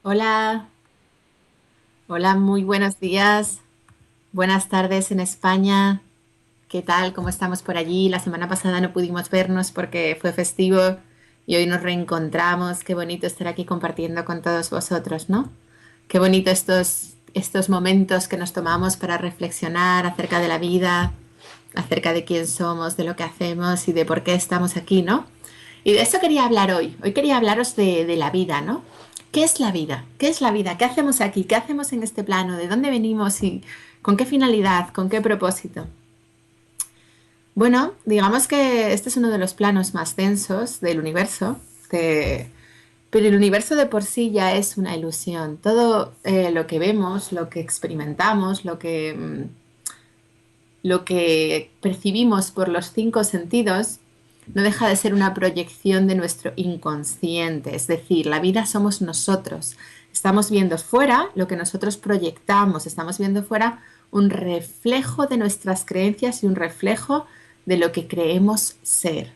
Hola, hola, muy buenos días, buenas tardes en España. ¿Qué tal? ¿Cómo estamos por allí? La semana pasada no pudimos vernos porque fue festivo y hoy nos reencontramos. Qué bonito estar aquí compartiendo con todos vosotros, ¿no? Qué bonito estos momentos que nos tomamos para reflexionar acerca de la vida, acerca de quién somos, de lo que hacemos y de por qué estamos aquí, ¿no? Y de eso quería hablar hoy. Hoy quería hablaros de la vida, ¿no? ¿Qué es la vida? ¿Qué es la vida? ¿Qué hacemos aquí? ¿Qué hacemos en este plano? ¿De dónde venimos y con qué finalidad? ¿Con qué propósito? Bueno, digamos que este es uno de los planos más densos del universo, pero el universo de por sí ya es una ilusión. Todo lo que vemos, lo que experimentamos, lo que percibimos por los cinco sentidos no deja de ser una proyección de nuestro inconsciente, es decir, la vida somos nosotros. Estamos viendo fuera lo que nosotros proyectamos, estamos viendo fuera un reflejo de nuestras creencias y un reflejo de lo que creemos ser,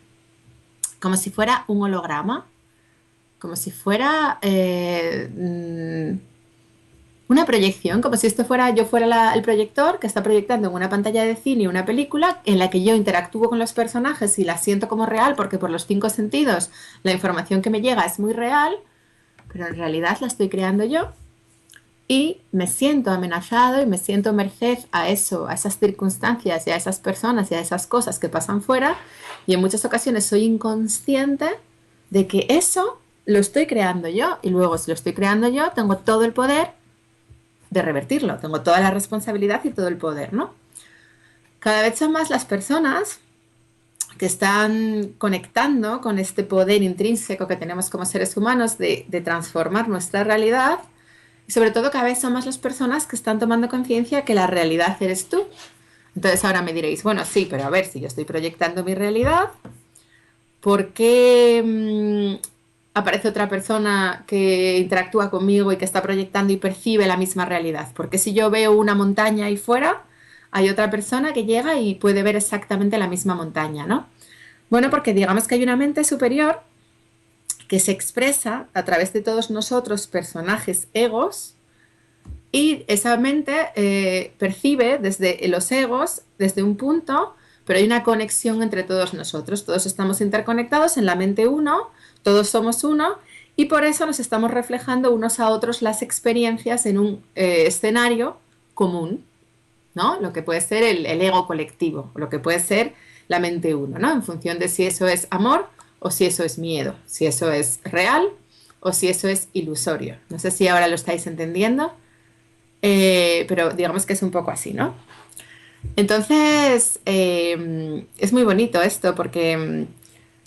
como si fuera un holograma, como si fuera una proyección, como si esto fuera, yo fuera el proyector que está proyectando en una pantalla de cine una película en la que yo interactúo con los personajes y la siento como real porque por los cinco sentidos la información que me llega es muy real, pero en realidad la estoy creando yo y me siento amenazado y me siento merced a eso, a esas circunstancias y a esas personas y a esas cosas que pasan fuera y en muchas ocasiones soy inconsciente de que eso lo estoy creando yo y luego si lo estoy creando yo tengo todo el poder de revertirlo. Tengo toda la responsabilidad y todo el poder, ¿no? Cada vez son más las personas que están conectando con este poder intrínseco que tenemos como seres humanos de transformar nuestra realidad y sobre todo cada vez son más las personas que están tomando conciencia que la realidad eres tú. Entonces ahora me diréis, bueno, sí, pero a ver, si yo estoy proyectando mi realidad, ¿por qué aparece otra persona que interactúa conmigo y que está proyectando y percibe la misma realidad? Porque si yo veo una montaña ahí fuera, hay otra persona que llega y puede ver exactamente la misma montaña, ¿no? Bueno, porque digamos que hay una mente superior que se expresa a través de todos nosotros, personajes egos, y esa mente percibe desde los egos, desde un punto, pero hay una conexión entre todos nosotros. Todos estamos interconectados en la mente uno, todos somos uno, y por eso nos estamos reflejando unos a otros las experiencias en un escenario común, ¿no? Lo que puede ser el ego colectivo, lo que puede ser la mente uno, ¿no? En función de si eso es amor o si eso es miedo, si eso es real o si eso es ilusorio. No sé si ahora lo estáis entendiendo. Pero digamos que es un poco así, ¿no? Entonces, es muy bonito esto porque,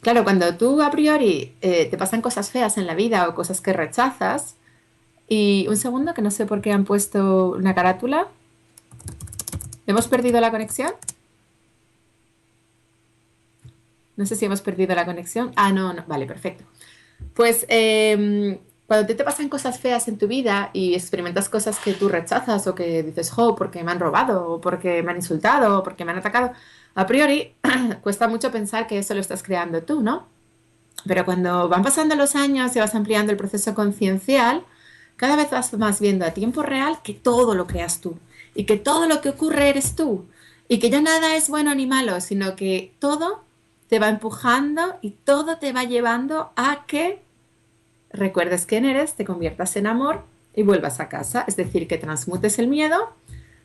claro, cuando tú a priori te pasan cosas feas en la vida o cosas que rechazas, y un segundo que no sé por qué han puesto una carátula, ¿hemos perdido la conexión? No sé si hemos perdido la conexión. Ah, no, no, vale, perfecto. Pues cuando te pasan cosas feas en tu vida y experimentas cosas que tú rechazas o que dices, jo, porque me han robado o porque me han insultado o porque me han atacado, a priori cuesta mucho pensar que eso lo estás creando tú, ¿no? Pero cuando van pasando los años y vas ampliando el proceso conciencial, cada vez vas más viendo a tiempo real que todo lo creas tú y que todo lo que ocurre eres tú y que ya nada es bueno ni malo, sino que todo te va empujando y todo te va llevando a que recuerdes quién eres, te conviertas en amor y vuelvas a casa. Es decir, que transmutes el miedo,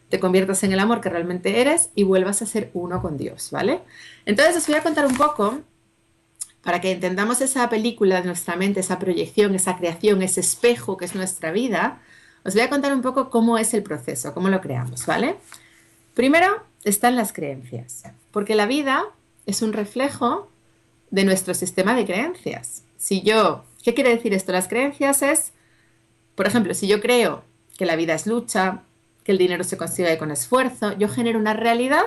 te conviertas en el amor que realmente eres y vuelvas a ser uno con Dios, ¿vale? Entonces os voy a contar un poco para que entendamos esa película de nuestra mente, esa proyección, esa creación, ese espejo que es nuestra vida. Os voy a contar un poco cómo es el proceso, cómo lo creamos, ¿vale? Primero están las creencias, porque la vida es un reflejo de nuestro sistema de creencias. Si yo, ¿qué quiere decir esto? Las creencias es, por ejemplo, si yo creo que la vida es lucha, que el dinero se consigue con esfuerzo, yo genero una realidad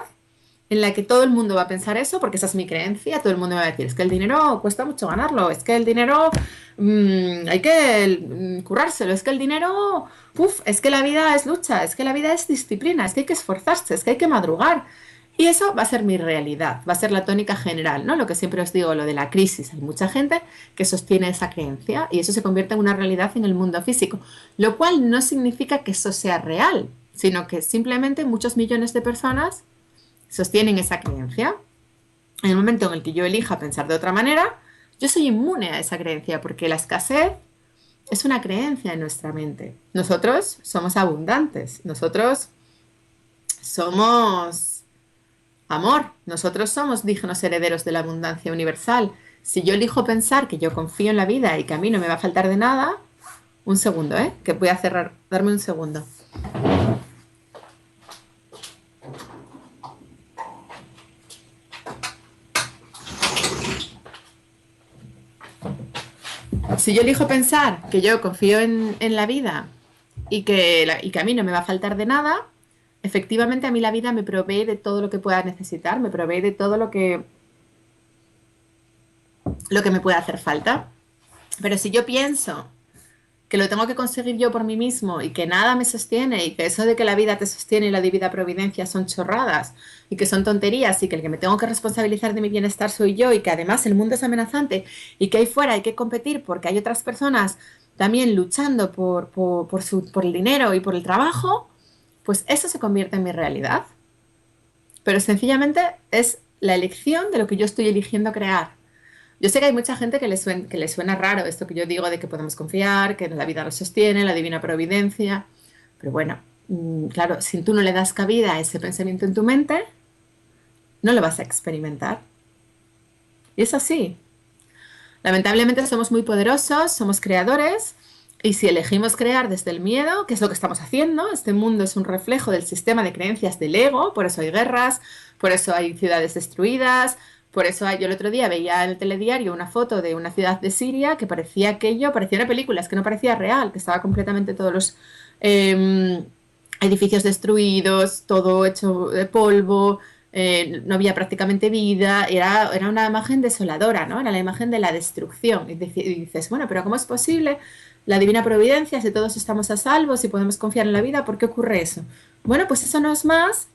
en la que todo el mundo va a pensar eso, porque esa es mi creencia, todo el mundo me va a decir, es que el dinero cuesta mucho ganarlo, es que el dinero hay que currárselo, es que el dinero, es que la vida es lucha, es que la vida es disciplina, es que hay que esforzarse, es que hay que madrugar. Y eso va a ser mi realidad, va a ser la tónica general, ¿no? Lo que siempre os digo, lo de la crisis. Hay mucha gente que sostiene esa creencia y eso se convierte en una realidad en el mundo físico, lo cual no significa que eso sea real, sino que simplemente muchos millones de personas sostienen esa creencia. En el momento en el que yo elija pensar de otra manera, yo soy inmune a esa creencia porque la escasez es una creencia en nuestra mente. Nosotros somos abundantes, nosotros somos amor, nosotros somos dignos herederos de la abundancia universal. Si yo elijo pensar que yo confío en la vida y que a mí no me va a faltar de nada, un segundo, que voy a cerrar, darme un segundo. Si yo elijo pensar que yo confío en la vida y que a mí no me va a faltar de nada, efectivamente a mí la vida me provee de todo lo que pueda necesitar, me provee de todo lo que me pueda hacer falta. Pero si yo pienso que lo tengo que conseguir yo por mí mismo y que nada me sostiene y que eso de que la vida te sostiene y la divina providencia son chorradas y que son tonterías y que el que me tengo que responsabilizar de mi bienestar soy yo y que además el mundo es amenazante y que ahí fuera hay que competir porque hay otras personas también luchando por el dinero y por el trabajo, pues eso se convierte en mi realidad. Pero sencillamente es la elección de lo que yo estoy eligiendo crear. Yo sé que hay mucha gente que le suena raro esto que yo digo de que podemos confiar, que la vida nos sostiene, la divina providencia. Pero bueno, claro, si tú no le das cabida a ese pensamiento en tu mente, no lo vas a experimentar. Y es así. Lamentablemente somos muy poderosos, somos creadores, y si elegimos crear desde el miedo, que es lo que estamos haciendo, este mundo es un reflejo del sistema de creencias del ego, por eso hay guerras, por eso hay ciudades destruidas, por eso yo el otro día veía en el telediario una foto de una ciudad de Siria que parecía aquello, parecía una película, es que no parecía real, que estaba completamente todos los edificios destruidos, todo hecho de polvo, no había prácticamente vida, era una imagen desoladora, ¿no? Era la imagen de la destrucción. Y dices, bueno, pero ¿cómo es posible la divina providencia si todos estamos a salvo, si podemos confiar en la vida? ¿Por qué ocurre eso? Bueno, pues eso no es más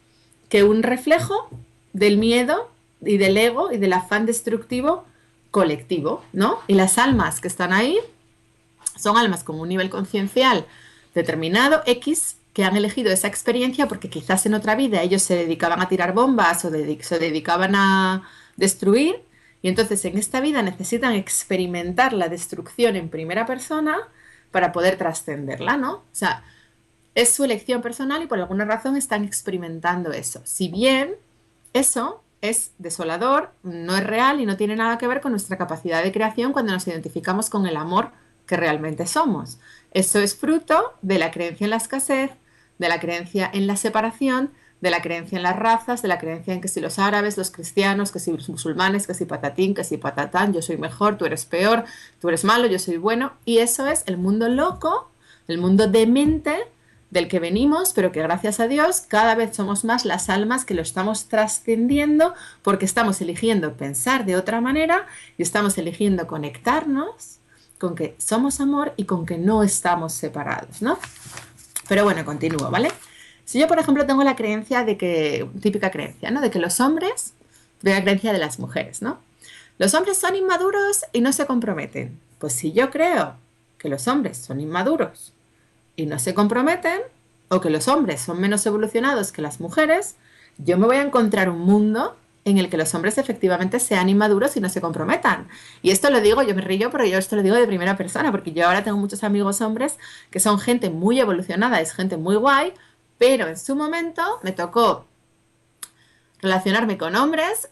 que un reflejo del miedo y del ego y del afán destructivo colectivo, ¿no? Y las almas que están ahí son almas con un nivel conciencial determinado, X, que han elegido esa experiencia porque quizás en otra vida ellos se dedicaban a tirar bombas o se dedicaban a destruir y entonces en esta vida necesitan experimentar la destrucción en primera persona para poder trascenderla, ¿no? O sea, es su elección personal y por alguna razón están experimentando eso. Si bien eso es desolador, no es real y no tiene nada que ver con nuestra capacidad de creación cuando nos identificamos con el amor que realmente somos. Eso es fruto de la creencia en la escasez, de la creencia en la separación, de la creencia en las razas, de la creencia en que si los árabes, los cristianos, que si los musulmanes, que si patatín, que si patatán, yo soy mejor, tú eres peor, tú eres malo, yo soy bueno. Y eso es el mundo loco, el mundo demente del que venimos, pero que gracias a Dios cada vez somos más las almas que lo estamos trascendiendo porque estamos eligiendo pensar de otra manera y estamos eligiendo conectarnos con que somos amor y con que no estamos separados, ¿no? Pero bueno, continúo, ¿vale? Si yo, por ejemplo, tengo la creencia de que, típica creencia, ¿no? De que los hombres, de la creencia de las mujeres, ¿no? Los hombres son inmaduros y no se comprometen. Pues si yo creo que los hombres son inmaduros y no se comprometen, o que los hombres son menos evolucionados que las mujeres, yo me voy a encontrar un mundo en el que los hombres efectivamente sean inmaduros y no se comprometan. Y esto lo digo, yo me río, pero yo esto lo digo de primera persona, porque yo ahora tengo muchos amigos hombres que son gente muy evolucionada, es gente muy guay, pero en su momento me tocó relacionarme con hombres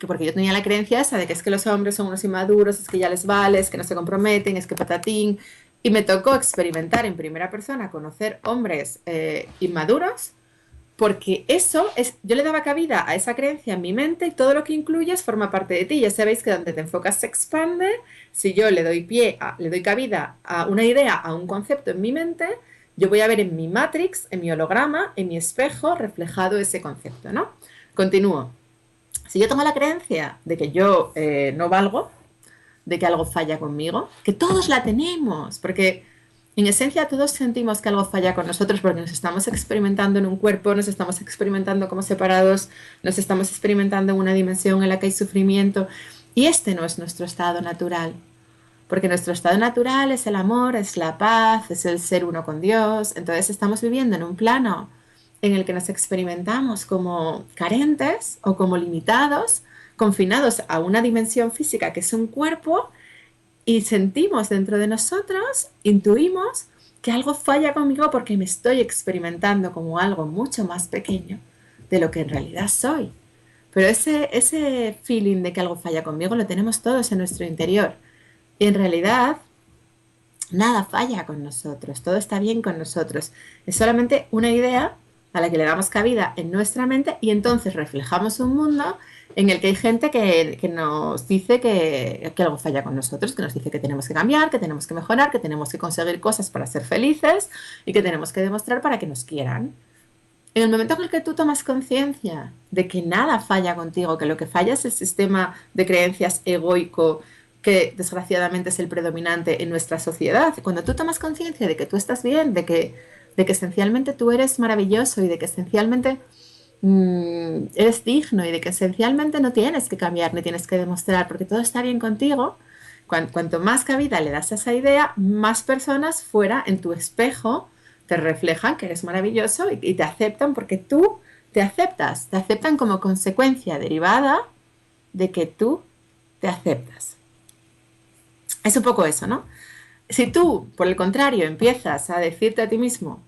porque yo tenía la creencia esa de que es que los hombres son unos inmaduros, es que ya les vale, es que no se comprometen, es que patatín. Y me tocó experimentar en primera persona, conocer hombres inmaduros, porque eso es, yo le daba cabida a esa creencia en mi mente y todo lo que incluyes forma parte de ti. Ya sabéis que donde te enfocas se expande. Si yo le doy le doy cabida a una idea, a un concepto en mi mente, yo voy a ver en mi matrix, en mi holograma, en mi espejo, reflejado ese concepto, ¿no? Continúo. Si yo tengo la creencia de que yo no valgo, de que algo falla conmigo, que todos la tenemos, porque En esencia, todos sentimos que algo falla con nosotros porque nos estamos experimentando en un cuerpo, nos estamos experimentando como separados, nos estamos experimentando en una dimensión en la que hay sufrimiento. Y este no es nuestro estado natural, porque nuestro estado natural es el amor, es la paz, es el ser uno con Dios. Entonces estamos viviendo en un plano en el que nos experimentamos como carentes o como limitados, confinados a una dimensión física que es un cuerpo, y sentimos dentro de nosotros, intuimos que algo falla conmigo porque me estoy experimentando como algo mucho más pequeño de lo que en realidad soy. Pero ese feeling de que algo falla conmigo lo tenemos todos en nuestro interior. Y en realidad nada falla con nosotros, todo está bien con nosotros. Es solamente una idea a la que le damos cabida en nuestra mente y entonces reflejamos un mundo en el que hay gente que nos dice que algo falla con nosotros, que nos dice que tenemos que cambiar, que tenemos que mejorar, que tenemos que conseguir cosas para ser felices y que tenemos que demostrar para que nos quieran. En el momento en el que tú tomas conciencia de que nada falla contigo, que lo que falla es el sistema de creencias egoico que desgraciadamente es el predominante en nuestra sociedad, cuando tú tomas conciencia de que tú estás bien, de que esencialmente tú eres maravilloso y de que esencialmente eres digno y de que esencialmente no tienes que cambiar ni tienes que demostrar porque todo está bien contigo, cuanto más cabida le das a esa idea, más personas fuera en tu espejo te reflejan que eres maravilloso y te aceptan porque tú te aceptan como consecuencia derivada de que tú te aceptas. Es un poco eso, ¿no? Si tú, por el contrario, empiezas a decirte a ti mismo,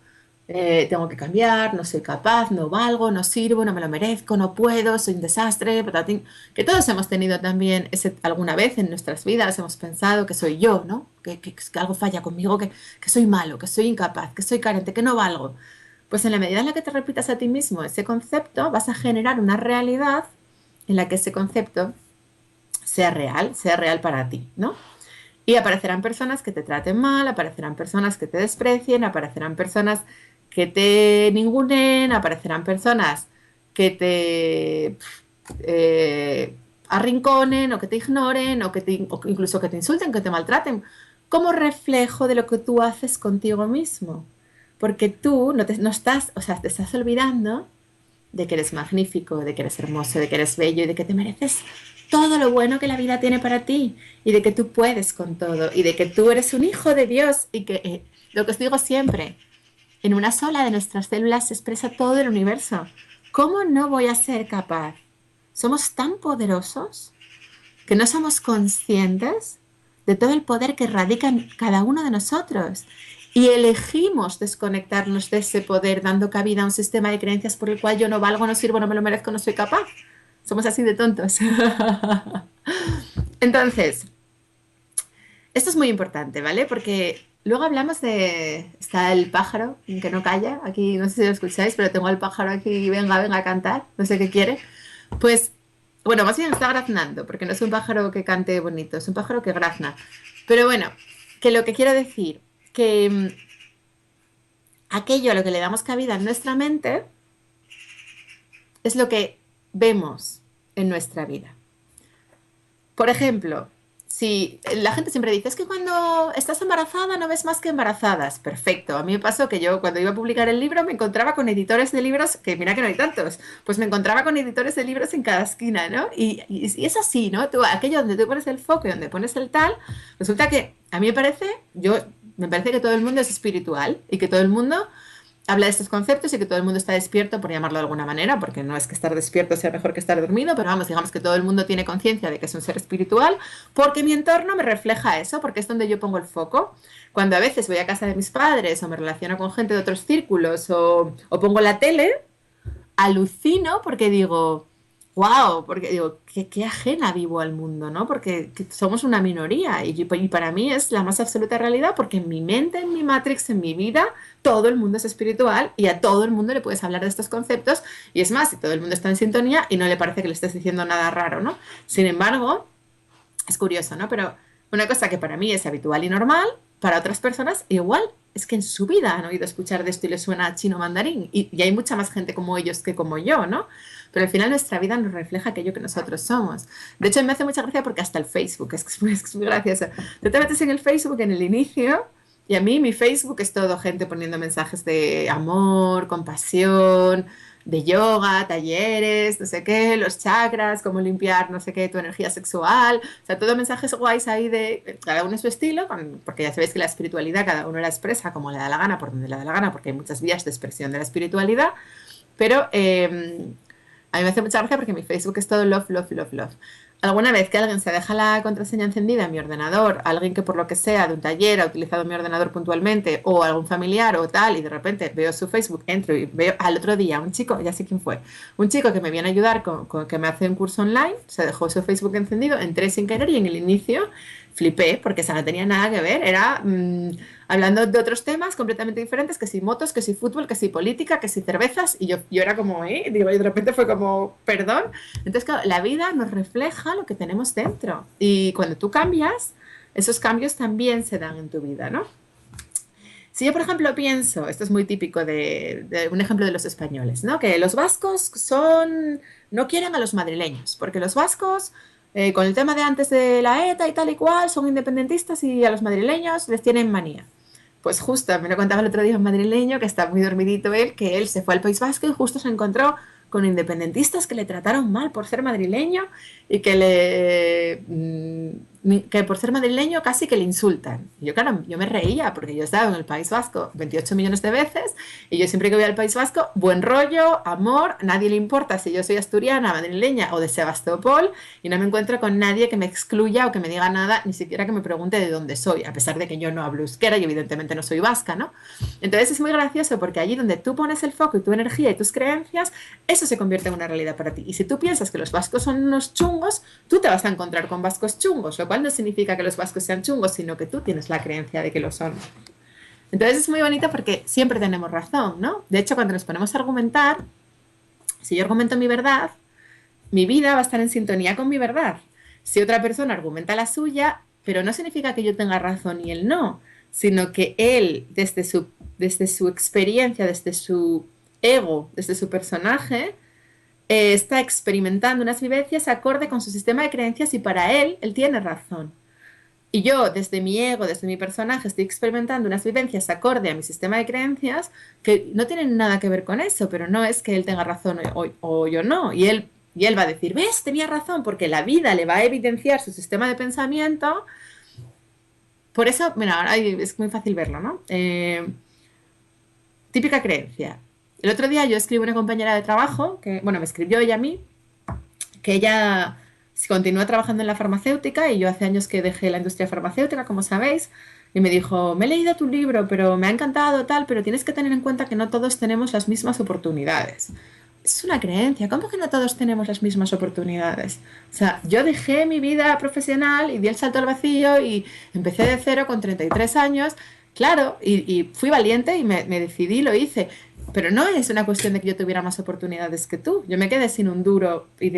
tengo que cambiar, no soy capaz, no valgo, no sirvo, no me lo merezco, no puedo, soy un desastre, patatín, que todos hemos tenido también alguna vez en nuestras vidas, hemos pensado que soy yo, ¿no? Que algo falla conmigo, que soy malo, que soy incapaz, que soy carente, que no valgo. Pues en la medida en la que te repitas a ti mismo ese concepto, vas a generar una realidad en la que ese concepto sea real para ti, ¿no? Y aparecerán personas que te traten mal, aparecerán personas que te desprecien, aparecerán personas que te ningunen, aparecerán personas que te arrinconen o que te ignoren o incluso que te insulten, que te maltraten, como reflejo de lo que tú haces contigo mismo. Porque tú no estás, o sea, te estás olvidando de que eres magnífico, de que eres hermoso, de que eres bello y de que te mereces todo lo bueno que la vida tiene para ti y de que tú puedes con todo y de que tú eres un hijo de Dios y que, lo que os digo siempre, en una sola de nuestras células se expresa todo el universo. ¿Cómo no voy a ser capaz? Somos tan poderosos que no somos conscientes de todo el poder que radica en cada uno de nosotros. Y elegimos desconectarnos de ese poder dando cabida a un sistema de creencias por el cual yo no valgo, no sirvo, no me lo merezco, no soy capaz. Somos así de tontos. Entonces, esto es muy importante, ¿vale? Porque luego hablamos de... Está el pájaro que no calla. Aquí no sé si lo escucháis, pero tengo al pájaro aquí, venga, venga a cantar. No sé qué quiere. Pues, bueno, más bien está graznando, porque no es un pájaro que cante bonito, es un pájaro que grazna. Pero bueno, que lo que quiero decir, que aquello a lo que le damos cabida en nuestra mente es lo que vemos en nuestra vida. Por ejemplo, si la gente siempre dice, es que cuando estás embarazada no ves más que embarazadas. Perfecto. A mí me pasó que yo cuando iba a publicar el libro me encontraba con editores de libros, que mira que no hay tantos, pues me encontraba con editores de libros en cada esquina, ¿no? Y es así, ¿no? Tú, aquello donde tú pones el foco y donde pones el tal, resulta que a mí me parece que todo el mundo es espiritual y que todo el mundo habla de estos conceptos y que todo el mundo está despierto, por llamarlo de alguna manera, porque no es que estar despierto sea mejor que estar dormido, pero vamos, digamos que todo el mundo tiene conciencia de que es un ser espiritual, porque mi entorno me refleja eso, porque es donde yo pongo el foco. Cuando a veces voy a casa de mis padres o me relaciono con gente de otros círculos o pongo la tele, alucino porque digo, wow, porque digo, qué ajena vivo al mundo, ¿no? Porque somos una minoría y para mí es la más absoluta realidad porque en mi mente, en mi matrix, en mi vida, todo el mundo es espiritual y a todo el mundo le puedes hablar de estos conceptos y es más, si todo el mundo está en sintonía y no le parece que le estés diciendo nada raro, ¿no? Sin embargo, es curioso, ¿no? Pero una cosa que para mí es habitual y normal, para otras personas igual es que en su vida han oído escuchar de esto y les suena a chino mandarín. Y hay mucha más gente como ellos que como yo, ¿no? Pero al final nuestra vida nos refleja aquello que nosotros somos. De hecho, me hace mucha gracia porque hasta el Facebook, es muy gracioso. Tú te metes en el Facebook en el inicio Y a mí mi Facebook es todo gente poniendo mensajes de amor, compasión, de yoga, talleres, no sé qué, los chakras, cómo limpiar, no sé qué, tu energía sexual. O sea, todo mensajes guays ahí de cada uno su estilo, porque ya sabéis que la espiritualidad cada uno la expresa como le da la gana, por donde le da la gana, porque hay muchas vías de expresión de la espiritualidad. Pero a mí me hace mucha gracia porque mi Facebook es todo love, love, love, love. Alguna vez que alguien se deja la contraseña encendida en mi ordenador, alguien que por lo que sea de un taller ha utilizado mi ordenador puntualmente, o algún familiar o tal, y de repente veo su Facebook, entro y veo al otro día un chico, ya sé quién fue, un chico que me viene a ayudar que me hace un curso online, se dejó su Facebook encendido, entré sin querer y en el inicio flipé porque esa no tenía nada que ver, era hablando de otros temas completamente diferentes, que si motos, que si fútbol, que si política, que si cervezas, y yo era como, digo, y de repente fue como, perdón. Entonces, claro, la vida nos refleja lo que tenemos dentro, y cuando tú cambias, esos cambios también se dan en tu vida, ¿no? Si yo, por ejemplo, pienso, esto es muy típico de un ejemplo de los españoles, ¿no? Que los vascos no quieren a los madrileños, porque los vascos, con el tema de antes de la ETA y tal y cual, son independentistas y a los madrileños les tienen manía. Pues justo, me lo contaba el otro día un madrileño que está muy dormidito él, que él se fue al País Vasco y justo se encontró con independentistas que le trataron mal por ser madrileño y que por ser madrileño casi que le insultan. Y yo, claro, yo me reía porque yo he estado en el País Vasco 28 millones de veces y yo siempre que voy al País Vasco, buen rollo, amor, nadie le importa si yo soy asturiana, madrileña o de Sebastopol y no me encuentro con nadie que me excluya o que me diga nada, ni siquiera que me pregunte de dónde soy, a pesar de que yo no hablo euskera y evidentemente no soy vasca, ¿no? Entonces es muy gracioso porque allí donde tú pones el foco y tu energía y tus creencias, eso se convierte en una realidad para ti. Y si tú piensas que los vascos son unos chungos, tú te vas a encontrar con vascos chungos, lo cual no significa que los vascos sean chungos, sino que tú tienes la creencia de que lo son. Entonces es muy bonito porque siempre tenemos razón, ¿no? De hecho, cuando nos ponemos a argumentar, si yo argumento mi verdad, mi vida va a estar en sintonía con mi verdad. Si otra persona argumenta la suya, pero no significa que yo tenga razón y él no, sino que él, desde su experiencia, desde su ego, desde su personaje, está experimentando unas vivencias acorde con su sistema de creencias y para él tiene razón. Y yo, desde mi ego, desde mi personaje, estoy experimentando unas vivencias acorde a mi sistema de creencias que no tienen nada que ver con eso, pero no es que él tenga razón o yo no. Y él va a decir, ¿ves? Tenía razón, porque la vida le va a evidenciar su sistema de pensamiento. Por eso, mira, ahora es muy fácil verlo, ¿no? Típica creencia. El otro día yo escribí a una compañera de trabajo, que, bueno, me escribió ella a mí, que ella continúa trabajando en la farmacéutica y yo hace años que dejé la industria farmacéutica, como sabéis, y me dijo, me he leído tu libro, pero me ha encantado tal, pero tienes que tener en cuenta que no todos tenemos las mismas oportunidades. Es una creencia, ¿cómo que no todos tenemos las mismas oportunidades? O sea, yo dejé mi vida profesional y di el salto al vacío y empecé de cero con 33 años, claro, y fui valiente y me decidí, lo hice, pero no es una cuestión de que yo tuviera más oportunidades que tú. Yo me quedé sin un duro y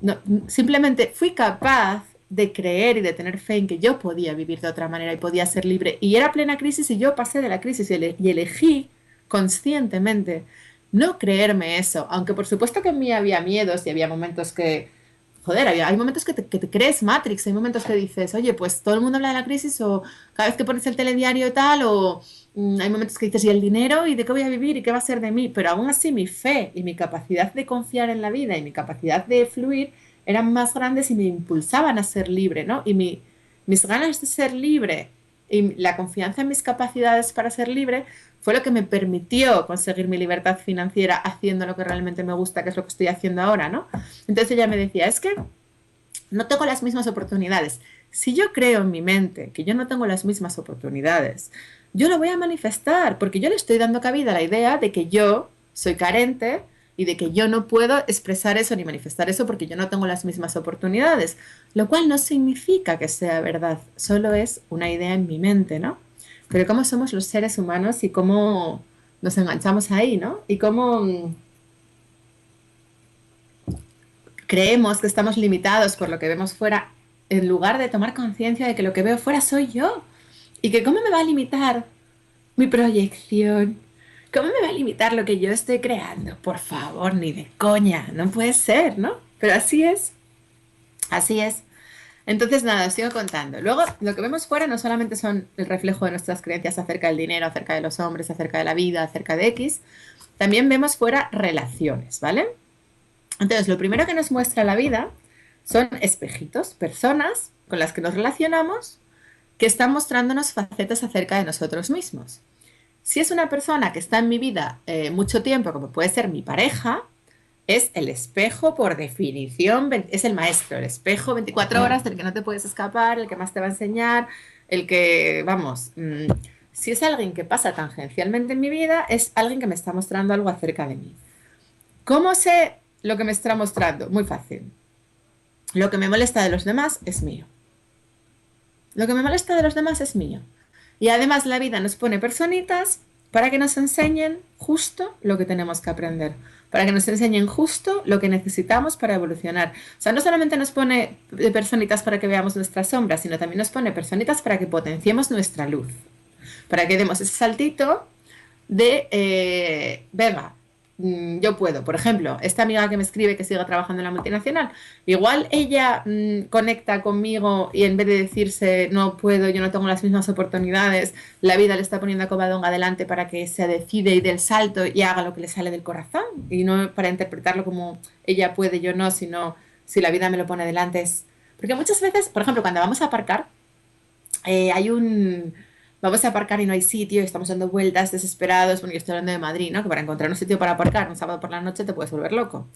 no, simplemente fui capaz de creer y de tener fe en que yo podía vivir de otra manera y podía ser libre. Y era plena crisis y yo pasé de la crisis y elegí conscientemente no creerme eso. Aunque por supuesto que en mí había miedos y había momentos que, joder, hay momentos que te crees Matrix, hay momentos que dices, oye, pues todo el mundo habla de la crisis o cada vez que pones el telediario y tal, o hay momentos que dices, ¿y el dinero? ¿Y de qué voy a vivir? ¿Y qué va a ser de mí? Pero aún así mi fe y mi capacidad de confiar en la vida y mi capacidad de fluir eran más grandes y me impulsaban a ser libre, ¿no? Y mis ganas de ser libre y la confianza en mis capacidades para ser libre fue lo que me permitió conseguir mi libertad financiera haciendo lo que realmente me gusta, que es lo que estoy haciendo ahora, ¿no? Entonces ella me decía, es que no tengo las mismas oportunidades. Si yo creo en mi mente que yo no tengo las mismas oportunidades, yo lo voy a manifestar, porque yo le estoy dando cabida a la idea de que yo soy carente y de que yo no puedo expresar eso ni manifestar eso porque yo no tengo las mismas oportunidades, lo cual no significa que sea verdad, solo es una idea en mi mente, ¿no? Pero cómo somos los seres humanos y cómo nos enganchamos ahí, ¿no? Y cómo creemos que estamos limitados por lo que vemos fuera en lugar de tomar conciencia de que lo que veo fuera soy yo. Y que cómo me va a limitar mi proyección. ¿Cómo me va a limitar lo que yo estoy creando? Por favor, ni de coña. No puede ser, ¿no? Pero así es. Así es. Entonces, nada, os sigo contando. Luego, lo que vemos fuera no solamente son el reflejo de nuestras creencias acerca del dinero, acerca de los hombres, acerca de la vida, acerca de X, también vemos fuera relaciones, ¿vale? Entonces, lo primero que nos muestra la vida son espejitos, personas con las que nos relacionamos que están mostrándonos facetas acerca de nosotros mismos. Si es una persona que está en mi vida mucho tiempo, como puede ser mi pareja, es el espejo por definición, es el maestro, el espejo 24 horas del que no te puedes escapar, el que más te va a enseñar, el que, vamos, si es alguien que pasa tangencialmente en mi vida, es alguien que me está mostrando algo acerca de mí. ¿Cómo sé lo que me está mostrando? Muy fácil. Lo que me molesta de los demás es mío. Lo que me molesta de los demás es mío. Y además la vida nos pone personitas para que nos enseñen justo lo que tenemos que aprender, para que nos enseñen justo lo que necesitamos para evolucionar. O sea, no solamente nos pone personitas para que veamos nuestras sombras, sino también nos pone personitas para que potenciemos nuestra luz, para que demos ese saltito de, venga, yo puedo. Por ejemplo, esta amiga que me escribe que siga trabajando en la multinacional, igual ella conecta conmigo y en vez de decirse no puedo, yo no tengo las mismas oportunidades, la vida le está poniendo a Covadonga adelante para que se decide y dé el salto y haga lo que le sale del corazón y no para interpretarlo como ella puede, yo no, sino si la vida me lo pone delante es... Porque muchas veces, por ejemplo, cuando vamos a aparcar, hay un... Vamos a aparcar y no hay sitio, y estamos dando vueltas desesperados, bueno, yo estoy hablando de Madrid, ¿no? Que para encontrar un sitio para aparcar un sábado por la noche te puedes volver loco.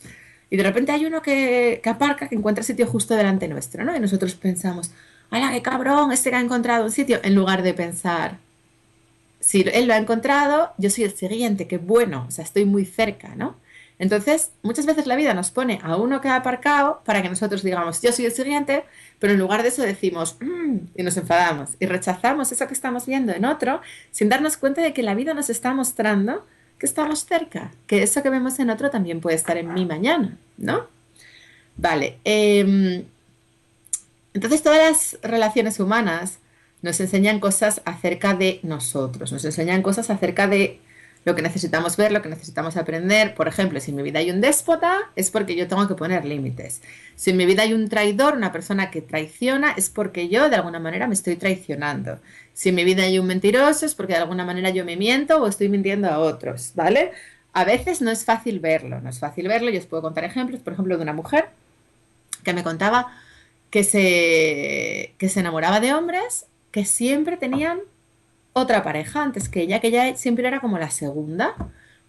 Y de repente hay uno que aparca, que encuentra sitio justo delante nuestro, ¿no? Y nosotros pensamos, ¡hala, qué cabrón! Este que ha encontrado un sitio, en lugar de pensar, si él lo ha encontrado, yo soy el siguiente, qué bueno, o sea, estoy muy cerca, ¿no? Entonces, muchas veces la vida nos pone a uno que ha aparcado para que nosotros digamos, yo soy el siguiente, pero en lugar de eso decimos, y nos enfadamos y rechazamos eso que estamos viendo en otro, sin darnos cuenta de que la vida nos está mostrando que estamos cerca, que eso que vemos en otro también puede estar en mí mañana, ¿no? Vale, entonces todas las relaciones humanas nos enseñan cosas acerca de nosotros, nos enseñan cosas acerca de lo que necesitamos ver, lo que necesitamos aprender. Por ejemplo, si en mi vida hay un déspota, es porque yo tengo que poner límites. Si en mi vida hay un traidor, una persona que traiciona, es porque yo de alguna manera me estoy traicionando. Si en mi vida hay un mentiroso, es porque de alguna manera yo me miento o estoy mintiendo a otros, ¿vale? A veces no es fácil verlo, no es fácil verlo. Yo os puedo contar ejemplos, por ejemplo, de una mujer que me contaba que se enamoraba de hombres que siempre tenían otra pareja antes que ella siempre era como la segunda.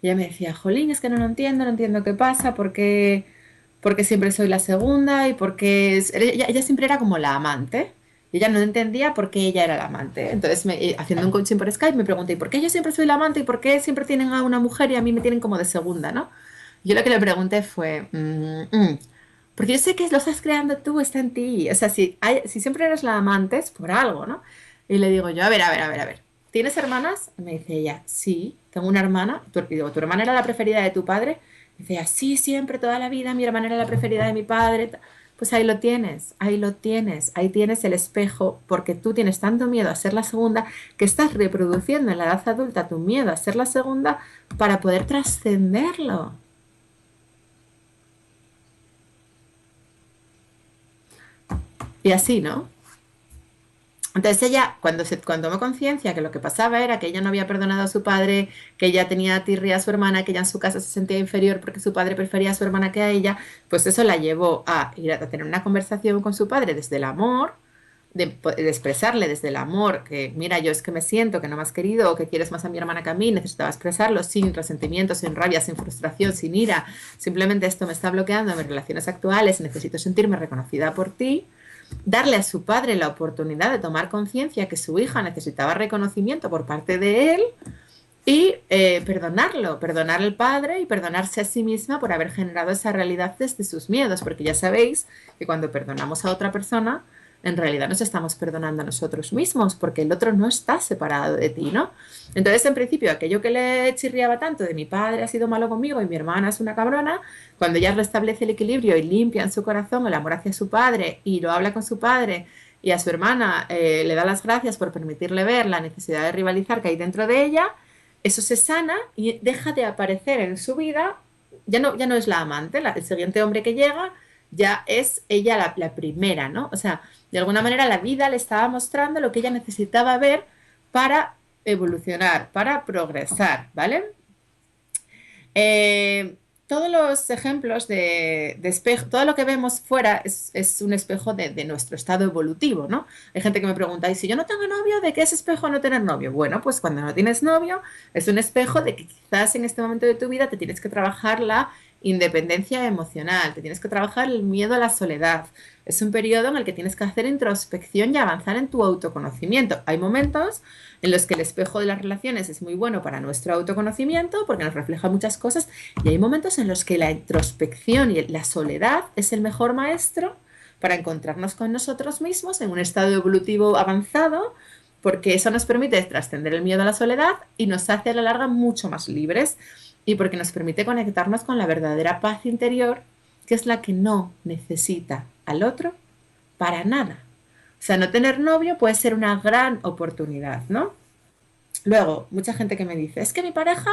Y ella me decía, jolín, es que no lo entiendo, no entiendo qué pasa, por qué siempre soy la segunda y por qué... Ella siempre era como la amante. Y ella no entendía por qué ella era la amante. Entonces, haciendo un coaching por Skype, me pregunté, ¿y por qué yo siempre soy la amante y por qué siempre tienen a una mujer y a mí me tienen como de segunda, ¿no? Yo lo que le pregunté fue, porque yo sé que lo estás creando tú, está en ti. O sea, si siempre eres la amante es por algo, ¿no? Y le digo yo, a ver. ¿Tienes hermanas? Me dice ella, sí, tengo una hermana. Y digo, ¿tu hermana era la preferida de tu padre? Me dice ella, sí, siempre, toda la vida, mi hermana era la preferida de mi padre. Pues ahí lo tienes, ahí lo tienes, ahí tienes el espejo, porque tú tienes tanto miedo a ser la segunda que estás reproduciendo en la edad adulta tu miedo a ser la segunda para poder trascenderlo. Y así, ¿no? Entonces ella, cuando tomó conciencia que lo que pasaba era que ella no había perdonado a su padre, que ella tenía tirria a su hermana, que ella en su casa se sentía inferior porque su padre prefería a su hermana que a ella, pues eso la llevó a ir a tener una conversación con su padre desde el amor, de expresarle desde el amor que, mira, yo es que me siento que no me has querido o que quieres más a mi hermana que a mí, necesitaba expresarlo sin resentimiento, sin rabia, sin frustración, sin ira, simplemente esto me está bloqueando en mis relaciones actuales, necesito sentirme reconocida por ti, darle a su padre la oportunidad de tomar conciencia que su hija necesitaba reconocimiento por parte de él y perdonarlo, perdonar al padre y perdonarse a sí misma por haber generado esa realidad desde sus miedos, porque ya sabéis que cuando perdonamos a otra persona, en realidad nos estamos perdonando a nosotros mismos, porque el otro no está separado de ti, ¿no? Entonces, en principio, aquello que le chirriaba tanto de mi padre ha sido malo conmigo y mi hermana es una cabrona, cuando ella restablece el equilibrio y limpia en su corazón el amor hacia su padre y lo habla con su padre y a su hermana le da las gracias por permitirle ver la necesidad de rivalizar que hay dentro de ella, eso se sana y deja de aparecer en su vida, ya no es la amante, el siguiente hombre que llega ya es ella la primera, ¿no? O sea, de alguna manera la vida le estaba mostrando lo que ella necesitaba ver para evolucionar, para progresar, ¿vale? Eh, todos los ejemplos de espejo, todo lo que vemos fuera es un espejo de nuestro estado evolutivo, ¿no? Hay gente que me pregunta, ¿y si yo no tengo novio, de qué es espejo no tener novio? Bueno, pues cuando no tienes novio es un espejo de que quizás en este momento de tu vida te tienes que trabajar la independencia emocional, te tienes que trabajar el miedo a la soledad. Es un periodo en el que tienes que hacer introspección y avanzar en tu autoconocimiento. Hay momentos en los que el espejo de las relaciones es muy bueno para nuestro autoconocimiento porque nos refleja muchas cosas y hay momentos en los que la introspección y la soledad es el mejor maestro para encontrarnos con nosotros mismos en un estado evolutivo avanzado porque eso nos permite trascender el miedo a la soledad y nos hace a la larga mucho más libres y porque nos permite conectarnos con la verdadera paz interior que es la que no necesita al otro para nada. O sea, no tener novio puede ser una gran oportunidad, ¿no? Luego, mucha gente que me dice, es que mi pareja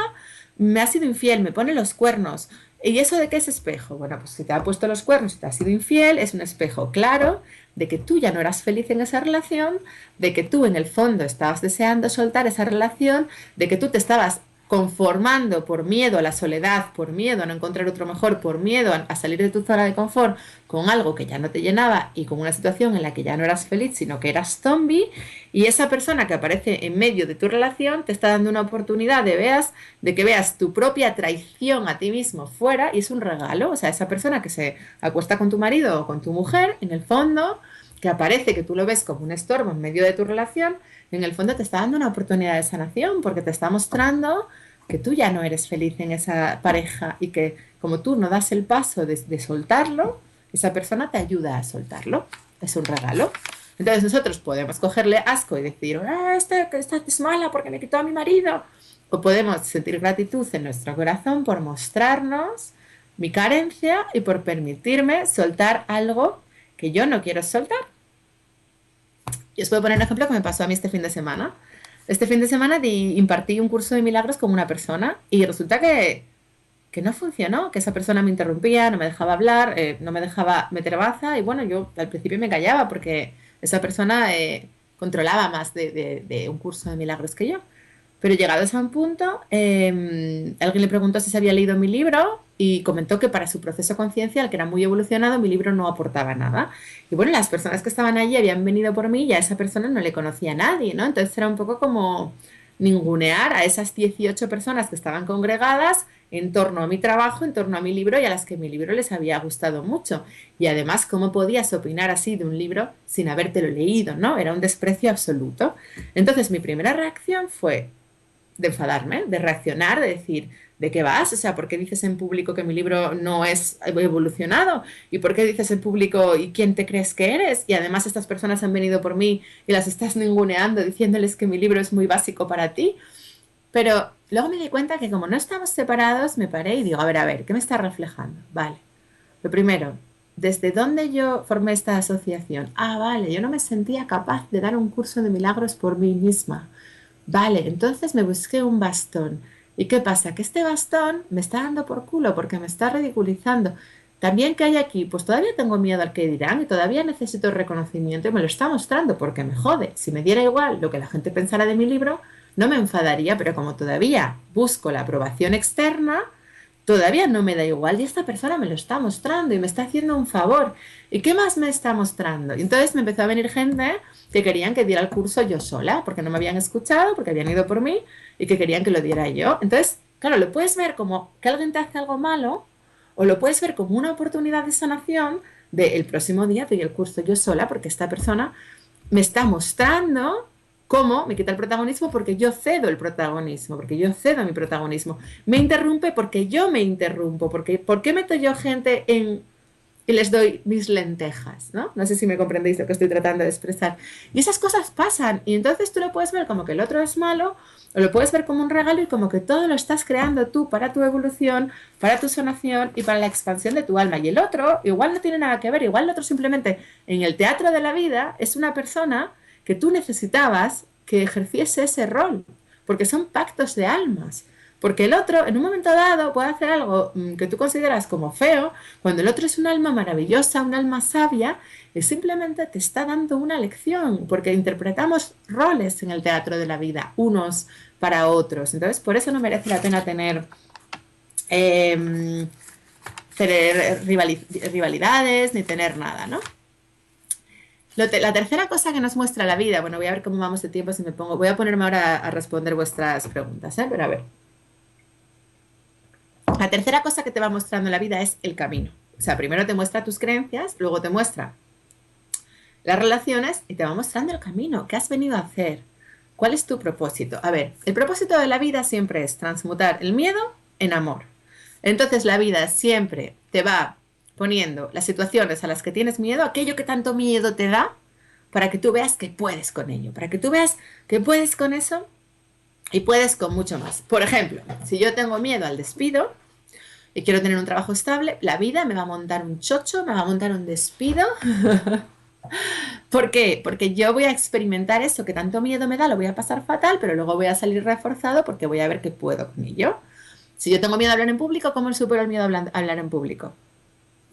me ha sido infiel, me pone los cuernos. ¿Y eso de qué es espejo? Bueno, pues si te ha puesto los cuernos y te ha sido infiel, es un espejo claro de que tú ya no eras feliz en esa relación, de que tú en el fondo estabas deseando soltar esa relación, de que tú te estabas conformando por miedo a la soledad, por miedo a no encontrar otro mejor, por miedo a salir de tu zona de confort con algo que ya no te llenaba y con una situación en la que ya no eras feliz, sino que eras zombie, y esa persona que aparece en medio de tu relación te está dando una oportunidad de que veas tu propia traición a ti mismo fuera, y es un regalo. O sea, esa persona que se acuesta con tu marido o con tu mujer, en el fondo, que aparece, que tú lo ves como un estorbo en medio de tu relación, en el fondo te está dando una oportunidad de sanación porque te está mostrando que tú ya no eres feliz en esa pareja y que como tú no das el paso de soltarlo, esa persona te ayuda a soltarlo. Es un regalo. Entonces nosotros podemos cogerle asco y decir, ah, esta es mala porque me quitó a mi marido. O podemos sentir gratitud en nuestro corazón por mostrarnos mi carencia y por permitirme soltar algo que yo no quiero soltar. Y os puedo poner un ejemplo que me pasó a mí este fin de semana. Este fin de semana impartí un curso de milagros con una persona y resulta que no funcionó, que esa persona me interrumpía, no me dejaba hablar, no me dejaba meter baza y bueno, yo al principio me callaba porque esa persona controlaba más de un curso de milagros que yo. Pero llegados a un punto, alguien le preguntó si se había leído mi libro y comentó que para su proceso conciencial, que era muy evolucionado, mi libro no aportaba nada. Y bueno, las personas que estaban allí habían venido por mí y a esa persona no le conocía a nadie, ¿no? Entonces era un poco como ningunear a esas 18 personas que estaban congregadas en torno a mi trabajo, en torno a mi libro y a las que mi libro les había gustado mucho. Y además, ¿cómo podías opinar así de un libro sin habértelo leído, ¿no? Era un desprecio absoluto. Entonces mi primera reacción fue de enfadarme, de reaccionar, de decir, ¿de qué vas? O sea, ¿por qué dices en público que mi libro no es evolucionado? ¿Y por qué dices en público y quién te crees que eres? Y además estas personas han venido por mí y las estás ninguneando diciéndoles que mi libro es muy básico para ti. Pero luego me di cuenta que como no estamos separados, me paré y digo, a ver, ¿qué me está reflejando? Vale. Lo primero, ¿desde dónde yo formé esta asociación? Ah, vale, yo no me sentía capaz de dar un curso de milagros por mí misma. Vale, entonces me busqué un bastón. ¿Y qué pasa? Que este bastón me está dando por culo porque me está ridiculizando. También que hay aquí, pues todavía tengo miedo al que dirán y todavía necesito reconocimiento y me lo está mostrando porque me jode. Si me diera igual lo que la gente pensara de mi libro, no me enfadaría, pero como todavía busco la aprobación externa, todavía no me da igual y esta persona me lo está mostrando y me está haciendo un favor. ¿Y qué más me está mostrando? Y entonces me empezó a venir gente que querían que diera el curso yo sola, porque no me habían escuchado, porque habían ido por mí y que querían que lo diera yo. Entonces, claro, lo puedes ver como que alguien te hace algo malo o lo puedes ver como una oportunidad de sanación de el próximo día doy el curso yo sola porque esta persona me está mostrando cómo me quita el protagonismo porque yo cedo el protagonismo, porque yo cedo mi protagonismo. Me interrumpe porque yo me interrumpo, porque ¿por qué meto yo gente en y les doy mis lentejas, ¿no? No sé si me comprendéis lo que estoy tratando de expresar. Y esas cosas pasan y entonces tú lo puedes ver como que el otro es malo o lo puedes ver como un regalo y como que todo lo estás creando tú para tu evolución, para tu sanación y para la expansión de tu alma. Y el otro igual no tiene nada que ver, igual el otro simplemente en el teatro de la vida es una persona que tú necesitabas que ejerciese ese rol, porque son pactos de almas. Porque el otro, en un momento dado, puede hacer algo que tú consideras como feo, cuando el otro es un alma maravillosa, un alma sabia, y simplemente te está dando una lección, porque interpretamos roles en el teatro de la vida, unos para otros. Entonces, por eso no merece la pena eh, tener rivalidades ni tener nada, ¿no? La tercera cosa que nos muestra la vida, bueno, voy a ver cómo vamos de tiempo si me pongo, voy a ponerme ahora a responder vuestras preguntas, ¿eh? Pero a ver. La tercera cosa que te va mostrando la vida es el camino. O sea, primero te muestra tus creencias, luego te muestra las relaciones y te va mostrando el camino. ¿Qué has venido a hacer? ¿Cuál es tu propósito? A ver, el propósito de la vida siempre es transmutar el miedo en amor. Entonces la vida siempre te va poniendo las situaciones a las que tienes miedo, aquello que tanto miedo te da, para que tú veas que puedes con ello, para que tú veas que puedes con eso y puedes con mucho más. Por ejemplo, si yo tengo miedo al despido y quiero tener un trabajo estable, la vida me va a montar un chocho, me va a montar un despido. ¿Por qué? Porque yo voy a experimentar eso que tanto miedo me da, lo voy a pasar fatal, pero luego voy a salir reforzado porque voy a ver que puedo con ello. Si yo tengo miedo a hablar en público, ¿cómo supero el miedo a hablar en público?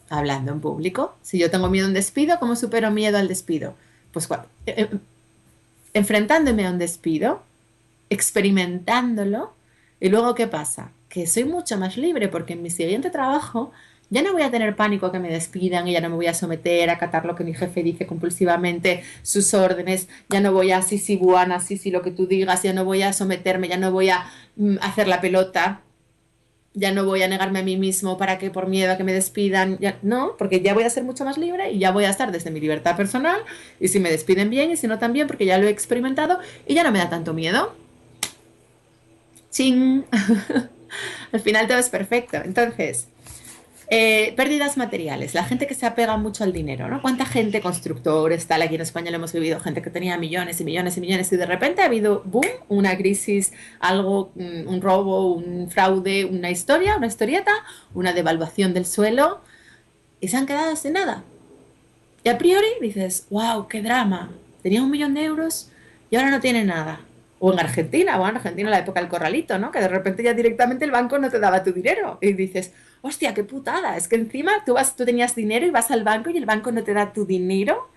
Hablando en público. Si yo tengo miedo a un despido, ¿cómo supero miedo al despido? Pues enfrentándome a un despido, experimentándolo, y luego ¿qué pasa? Que soy mucho más libre porque en mi siguiente trabajo ya no voy a tener pánico a que me despidan y ya no me voy a someter a acatar lo que mi jefe dice compulsivamente, sus órdenes, ya no voy a sí, sí, buana, sí, sí, lo que tú digas, ya no voy a someterme, ya no voy a hacer la pelota, ya no voy a negarme a mí mismo para que por miedo a que me despidan, ya, no, porque ya voy a ser mucho más libre y ya voy a estar desde mi libertad personal y si me despiden bien y si no también porque ya lo he experimentado y ya no me da tanto miedo. ¡Ching! Al final todo es perfecto. Entonces, pérdidas materiales, la gente que se apega mucho al dinero, ¿no? ¿Cuánta gente, constructores, tal, aquí en España lo hemos vivido, gente que tenía millones y millones y millones y de repente ha habido, boom, una crisis, algo, un robo, un fraude, una historia, una historieta, una devaluación del suelo y se han quedado sin nada. Y a priori dices, wow, qué drama, tenía 1 millón de euros y ahora no tiene nada. O en Argentina, bueno, en Argentina la época del corralito, ¿no? Que de repente ya directamente el banco no te daba tu dinero. Y dices, hostia, qué putada. Es que encima tú tenías dinero y vas al banco y el banco no te da tu dinero.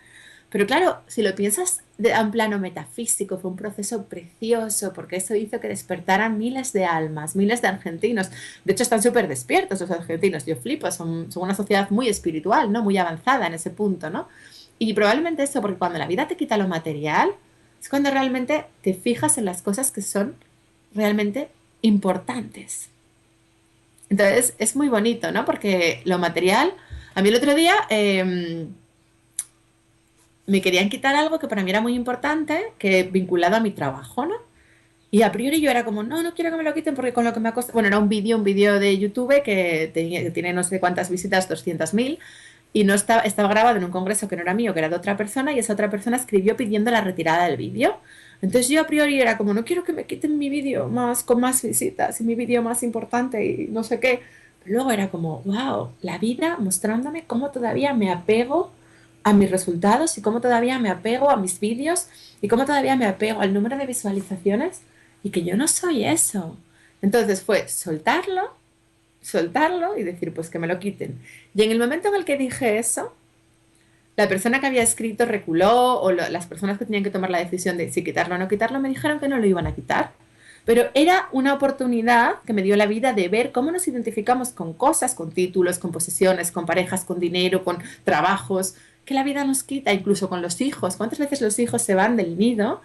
Pero claro, si lo piensas a un plano metafísico, fue un proceso precioso porque eso hizo que despertaran miles de almas, miles de argentinos. De hecho, están súper despiertos los argentinos. Yo flipo, son una sociedad muy espiritual, ¿no? Muy avanzada en ese punto, ¿no? Y probablemente eso, porque cuando la vida te quita lo material, es cuando realmente te fijas en las cosas que son realmente importantes. Entonces, es muy bonito, ¿no? Porque lo material, a mí el otro día me querían quitar algo que para mí era muy importante, que vinculado a mi trabajo, ¿no? Y a priori yo era como, no, no quiero que me lo quiten porque con lo que me ha costado... Bueno, era un vídeo de YouTube que tiene no sé cuántas visitas, 200.000, y no estaba grabado en un congreso que no era mío, que era de otra persona, y esa otra persona escribió pidiendo la retirada del vídeo. Entonces yo a priori era como, no quiero que me quiten mi vídeo más con más visitas y mi vídeo más importante y no sé qué. Pero luego era como, wow, la vida mostrándome cómo todavía me apego a mis resultados y cómo todavía me apego a mis vídeos y cómo todavía me apego al número de visualizaciones y que yo no soy eso. Entonces fue soltarlo y decir, pues que me lo quiten. Y en el momento en el que dije eso, la persona que había escrito reculó o las personas que tenían que tomar la decisión de si quitarlo o no quitarlo me dijeron que no lo iban a quitar. Pero era una oportunidad que me dio la vida de ver cómo nos identificamos con cosas, con títulos, con posesiones, con parejas, con dinero, con trabajos, que la vida nos quita, incluso con los hijos. ¿Cuántas veces los hijos se van del nido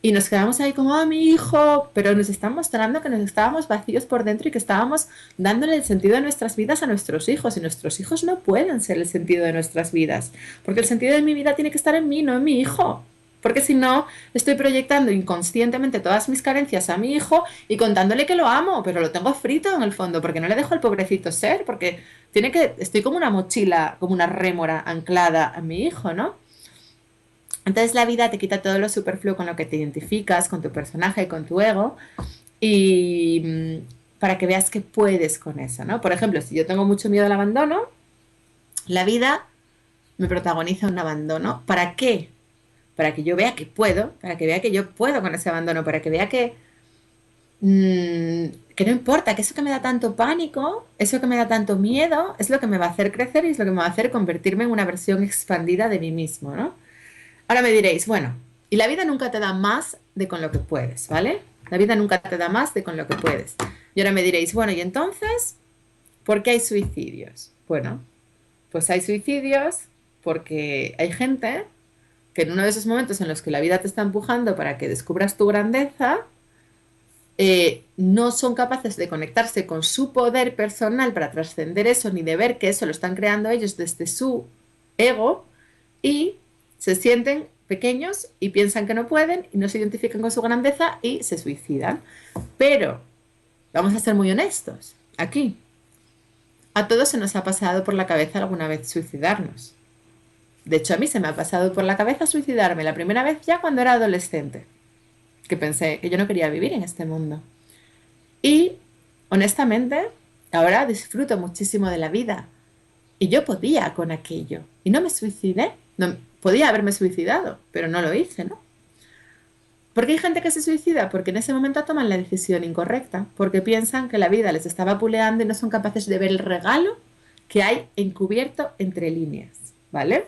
y nos quedamos ahí como, mi hijo, pero nos están mostrando que nos estábamos vacíos por dentro y que estábamos dándole el sentido de nuestras vidas a nuestros hijos y nuestros hijos no pueden ser el sentido de nuestras vidas, porque el sentido de mi vida tiene que estar en mí, no en mi hijo. Porque si no, estoy proyectando inconscientemente todas mis carencias a mi hijo y contándole que lo amo, pero lo tengo frito en el fondo, porque no le dejo al pobrecito ser, porque estoy como una mochila, como una rémora anclada a mi hijo, ¿no? Entonces la vida te quita todo lo superfluo con lo que te identificas, con tu personaje, con tu ego, y para que veas que puedes con eso, ¿no? Por ejemplo, si yo tengo mucho miedo al abandono, la vida me protagoniza un abandono. ¿Para qué? Para que yo vea que puedo, para que vea que yo puedo con ese abandono, para que vea que que no importa, que eso que me da tanto pánico, eso que me da tanto miedo, es lo que me va a hacer crecer y es lo que me va a hacer convertirme en una versión expandida de mí mismo, ¿no? Ahora me diréis, bueno, y la vida nunca te da más de con lo que puedes, ¿vale? La vida nunca te da más de con lo que puedes. Y ahora me diréis, bueno, ¿y entonces por qué hay suicidios? Bueno, pues hay suicidios porque hay gente que en uno de esos momentos en los que la vida te está empujando para que descubras tu grandeza, no son capaces de conectarse con su poder personal para trascender eso, ni de ver que eso lo están creando ellos desde su ego y se sienten pequeños y piensan que no pueden y no se identifican con su grandeza y se suicidan. Pero vamos a ser muy honestos. Aquí, a todos se nos ha pasado por la cabeza alguna vez suicidarnos. De hecho, a mí se me ha pasado por la cabeza suicidarme la primera vez ya cuando era adolescente, que pensé que yo no quería vivir en este mundo. Y, honestamente, ahora disfruto muchísimo de la vida. Y yo podía con aquello. Y no me suicidé. No, podía haberme suicidado, pero no lo hice, ¿no? ¿Por qué hay gente que se suicida? Porque en ese momento toman la decisión incorrecta, porque piensan que la vida les está vapuleando y no son capaces de ver el regalo que hay encubierto entre líneas, ¿vale?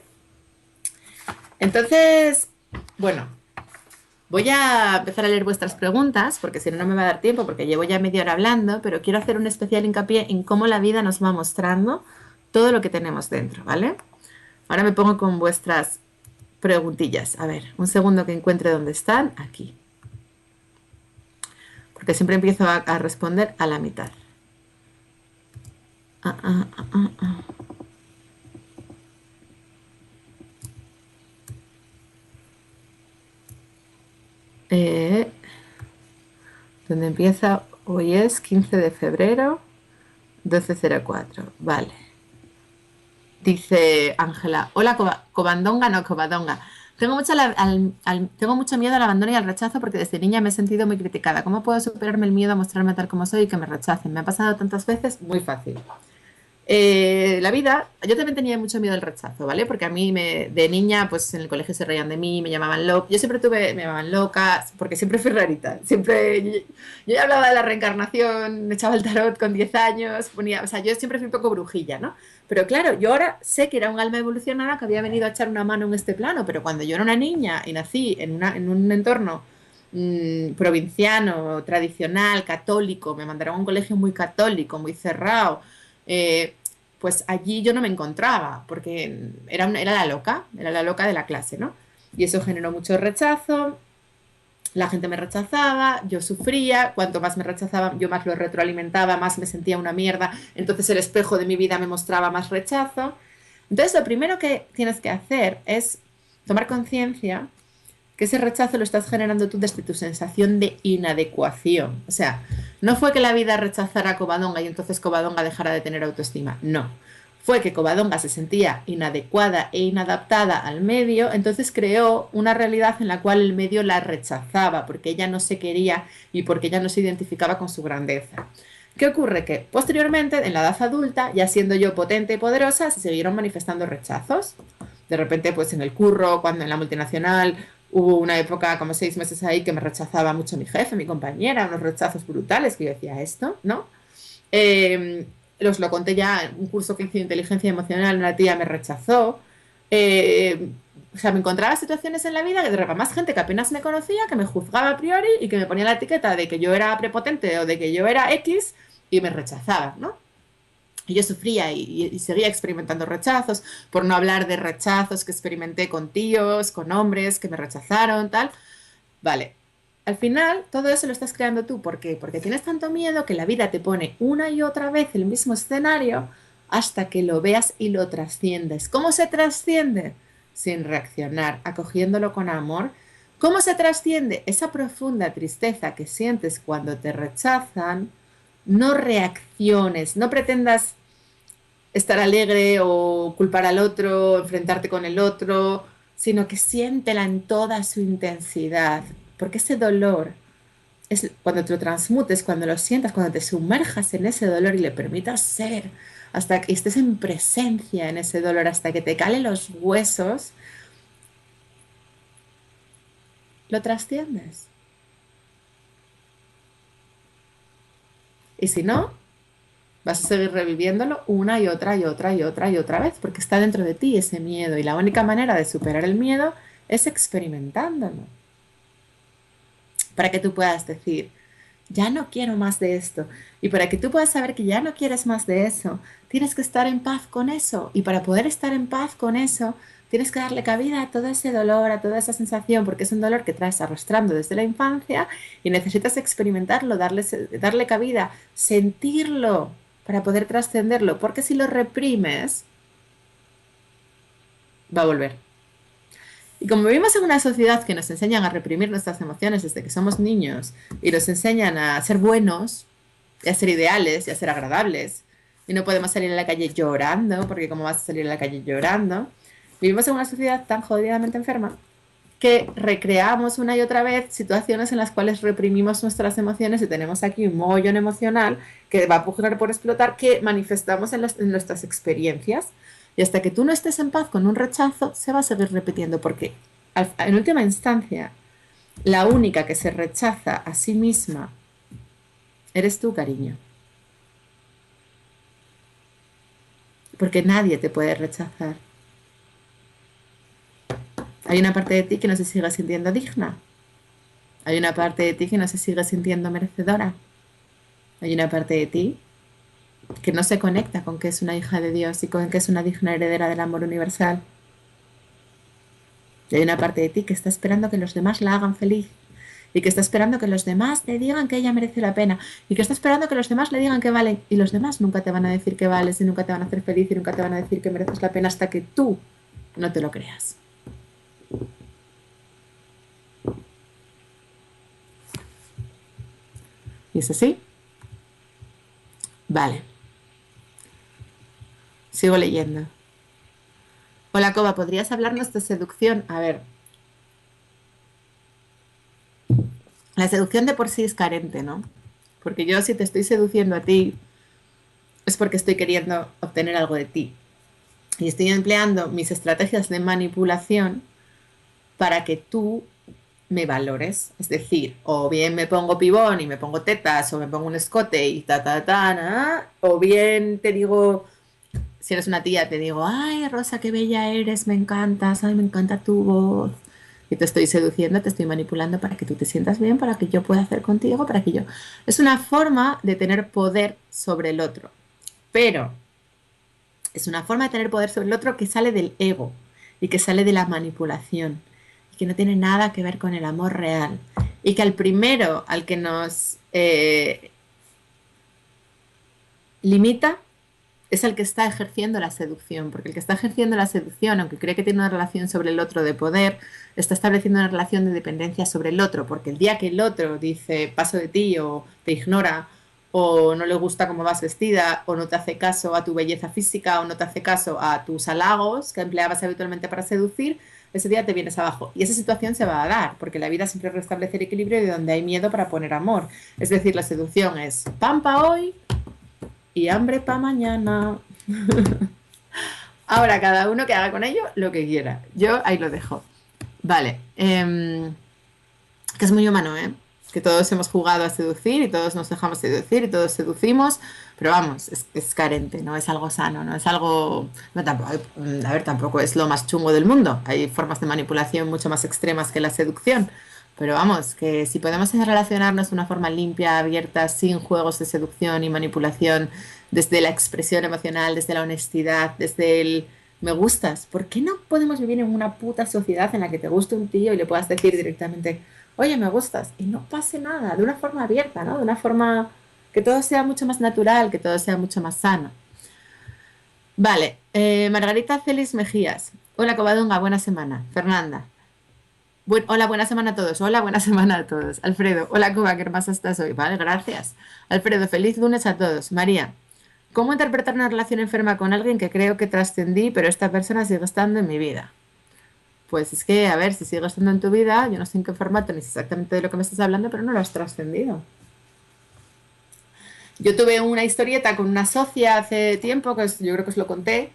Entonces, bueno, voy a empezar a leer vuestras preguntas, porque si no, no me va a dar tiempo, porque llevo ya media hora hablando, pero quiero hacer un especial hincapié en cómo la vida nos va mostrando todo lo que tenemos dentro, ¿vale? Ahora me pongo con vuestras preguntillas. A ver, un segundo que encuentre dónde están. Aquí. Porque siempre empiezo a responder a la mitad. Ah, ah, ah, ah, ah. Eh, ¿Dónde empieza? Hoy es 15 de febrero, 12:04. Vale. Dice Ángela, hola Covandonga, no Covadonga. Tengo mucho miedo al abandono y al rechazo porque desde niña me he sentido muy criticada. ¿Cómo puedo superarme el miedo a mostrarme tal como soy y que me rechacen? Me ha pasado tantas veces, muy fácil. La vida, yo también tenía mucho miedo al rechazo, ¿vale? Porque a mí de niña, pues en el colegio se reían de mí, me llamaban loca. Yo siempre me llamaban loca, porque siempre fui rarita. Yo ya hablaba de la reencarnación, echaba el tarot con 10 años, ponía, o sea, yo siempre fui un poco brujilla, ¿no? Pero claro, yo ahora sé que era un alma evolucionada que había venido a echar una mano en este plano, pero cuando yo era una niña y nací en un entorno provinciano, tradicional, católico, me mandaron a un colegio muy católico, muy cerrado, eh, pues allí yo no me encontraba, porque era la loca de la clase, ¿no? Y eso generó mucho rechazo, la gente me rechazaba, yo sufría, cuanto más me rechazaban, yo más lo retroalimentaba, más me sentía una mierda, entonces el espejo de mi vida me mostraba más rechazo. Entonces lo primero que tienes que hacer es tomar conciencia que ese rechazo lo estás generando tú desde tu sensación de inadecuación. O sea, no fue que la vida rechazara a Covadonga y entonces Covadonga dejara de tener autoestima. No. Fue que Covadonga se sentía inadecuada e inadaptada al medio, entonces creó una realidad en la cual el medio la rechazaba porque ella no se quería y porque ella no se identificaba con su grandeza. ¿Qué ocurre? Que posteriormente, en la edad adulta, ya siendo yo potente y poderosa, se siguieron manifestando rechazos. De repente, pues en el curro, cuando en la multinacional hubo una época, como 6 meses ahí, que me rechazaba mucho mi jefe, mi compañera, unos rechazos brutales, que yo decía, ¿esto? ¿No? Os lo conté ya en un curso que hice de inteligencia emocional, una tía me rechazó. O sea, me encontraba situaciones en la vida que de repente más gente que apenas me conocía, que me juzgaba a priori y que me ponía la etiqueta de que yo era prepotente o de que yo era X y me rechazaba, ¿no? Y yo sufría y seguía experimentando rechazos, por no hablar de rechazos que experimenté con tíos, con hombres que me rechazaron, tal. Vale, al final todo eso lo estás creando tú. ¿Por qué? Porque tienes tanto miedo que la vida te pone una y otra vez el mismo escenario hasta que lo veas y lo trasciendes. ¿Cómo se trasciende? Sin reaccionar, acogiéndolo con amor. ¿Cómo se trasciende? Esa profunda tristeza que sientes cuando te rechazan. No reacciones, no pretendas estar alegre o culpar al otro, enfrentarte con el otro, sino que siéntela en toda su intensidad, porque ese dolor es cuando te lo transmutes, cuando lo sientas, cuando te sumerjas en ese dolor y le permitas ser, hasta que estés en presencia en ese dolor, hasta que te calen los huesos, lo trasciendes. Y si no, vas a seguir reviviéndolo una y otra y otra y otra y otra vez, porque está dentro de ti ese miedo. Y la única manera de superar el miedo es experimentándolo. Para que tú puedas decir, ya no quiero más de esto. Y para que tú puedas saber que ya no quieres más de eso, tienes que estar en paz con eso. Y para poder estar en paz con eso, tienes que darle cabida a todo ese dolor, a toda esa sensación, porque es un dolor que traes arrastrando desde la infancia y necesitas experimentarlo, darle cabida, sentirlo para poder trascenderlo. Porque si lo reprimes, va a volver. Y como vivimos en una sociedad que nos enseñan a reprimir nuestras emociones desde que somos niños y nos enseñan a ser buenos, y a ser ideales y a ser agradables, y no podemos salir a la calle llorando, porque ¿cómo vas a salir a la calle llorando? Vivimos en una sociedad tan jodidamente enferma que recreamos una y otra vez situaciones en las cuales reprimimos nuestras emociones y tenemos aquí un mogollón emocional que va a pujar por explotar que manifestamos en nuestras experiencias. Y hasta que tú no estés en paz con un rechazo, se va a seguir repitiendo porque en última instancia, la única que se rechaza a sí misma eres tú, cariño. Porque nadie te puede rechazar. Hay una parte de ti que no se sigue sintiendo digna. Hay una parte de ti que no se sigue sintiendo merecedora. Hay una parte de ti que no se conecta con que es una hija de Dios y con que es una digna heredera del amor universal. Y hay una parte de ti que está esperando que los demás la hagan feliz y que está esperando que los demás le digan que ella merece la pena y que está esperando que los demás le digan que valen y los demás nunca te van a decir que vales y nunca te van a hacer feliz y nunca te van a decir que mereces la pena hasta que tú no te lo creas. ¿Y es así? Vale. Sigo leyendo. Hola, Coba, ¿podrías hablarnos de seducción? A ver, la seducción de por sí es carente, ¿no? Porque yo si te estoy seduciendo a ti es porque estoy queriendo obtener algo de ti. Y estoy empleando mis estrategias de manipulación para que tú me valores. Es decir, o bien me pongo pibón y me pongo tetas, o me pongo un escote y o bien te digo, si eres una tía, te digo, ay, Rosa, qué bella eres, me encantas, ay, me encanta tu voz. Y te estoy seduciendo, te estoy manipulando para que tú te sientas bien, para que yo pueda hacer contigo, para que yo... Es una forma de tener poder sobre el otro, pero es una forma de tener poder sobre el otro que sale del ego y que sale de la manipulación y que no tiene nada que ver con el amor real. Y que al primero al que nos limita es el que está ejerciendo la seducción, porque el que está ejerciendo la seducción, aunque cree que tiene una relación sobre el otro de poder, está estableciendo una relación de dependencia sobre el otro, porque el día que el otro dice paso de ti o te ignora o no le gusta cómo vas vestida o no te hace caso a tu belleza física o no te hace caso a tus halagos que empleabas habitualmente para seducir, ese día te vienes abajo. Y esa situación se va a dar, porque la vida siempre restablece el equilibrio y donde hay miedo para poner amor. Es decir, la seducción es pan pa' hoy y hambre pa' mañana. Ahora, cada uno que haga con ello lo que quiera. Yo ahí lo dejo. Vale. Que es muy humano, ¿eh? Que todos hemos jugado a seducir y todos nos dejamos seducir y todos seducimos, pero vamos, es carente, no es algo sano, no es algo... No, tampoco, a ver, tampoco es lo más chungo del mundo. Hay formas de manipulación mucho más extremas que la seducción. Pero vamos, que si podemos relacionarnos de una forma limpia, abierta, sin juegos de seducción y manipulación, desde la expresión emocional, desde la honestidad, desde el me gustas, ¿por qué no podemos vivir en una puta sociedad en la que te guste un tío y le puedas decir directamente, oye, me gustas, y no pase nada, de una forma abierta, ¿no? De una forma que todo sea mucho más natural, que todo sea mucho más sano. Vale, Margarita Celis Mejías. Hola, Covadonga, buena semana. Fernanda. Hola, buena semana a todos. Hola, buena semana a todos. Alfredo, hola, Cuba, ¿qué más estás hoy? Vale, gracias. Alfredo, feliz lunes a todos. María, ¿cómo interpretar una relación enferma con alguien que creo que trascendí, pero esta persona sigue estando en mi vida? Pues es que, a ver, si sigue estando en tu vida, yo no sé en qué formato ni sé exactamente de lo que me estás hablando, pero no lo has trascendido. Yo tuve una historieta con una socia hace tiempo, yo creo que os lo conté,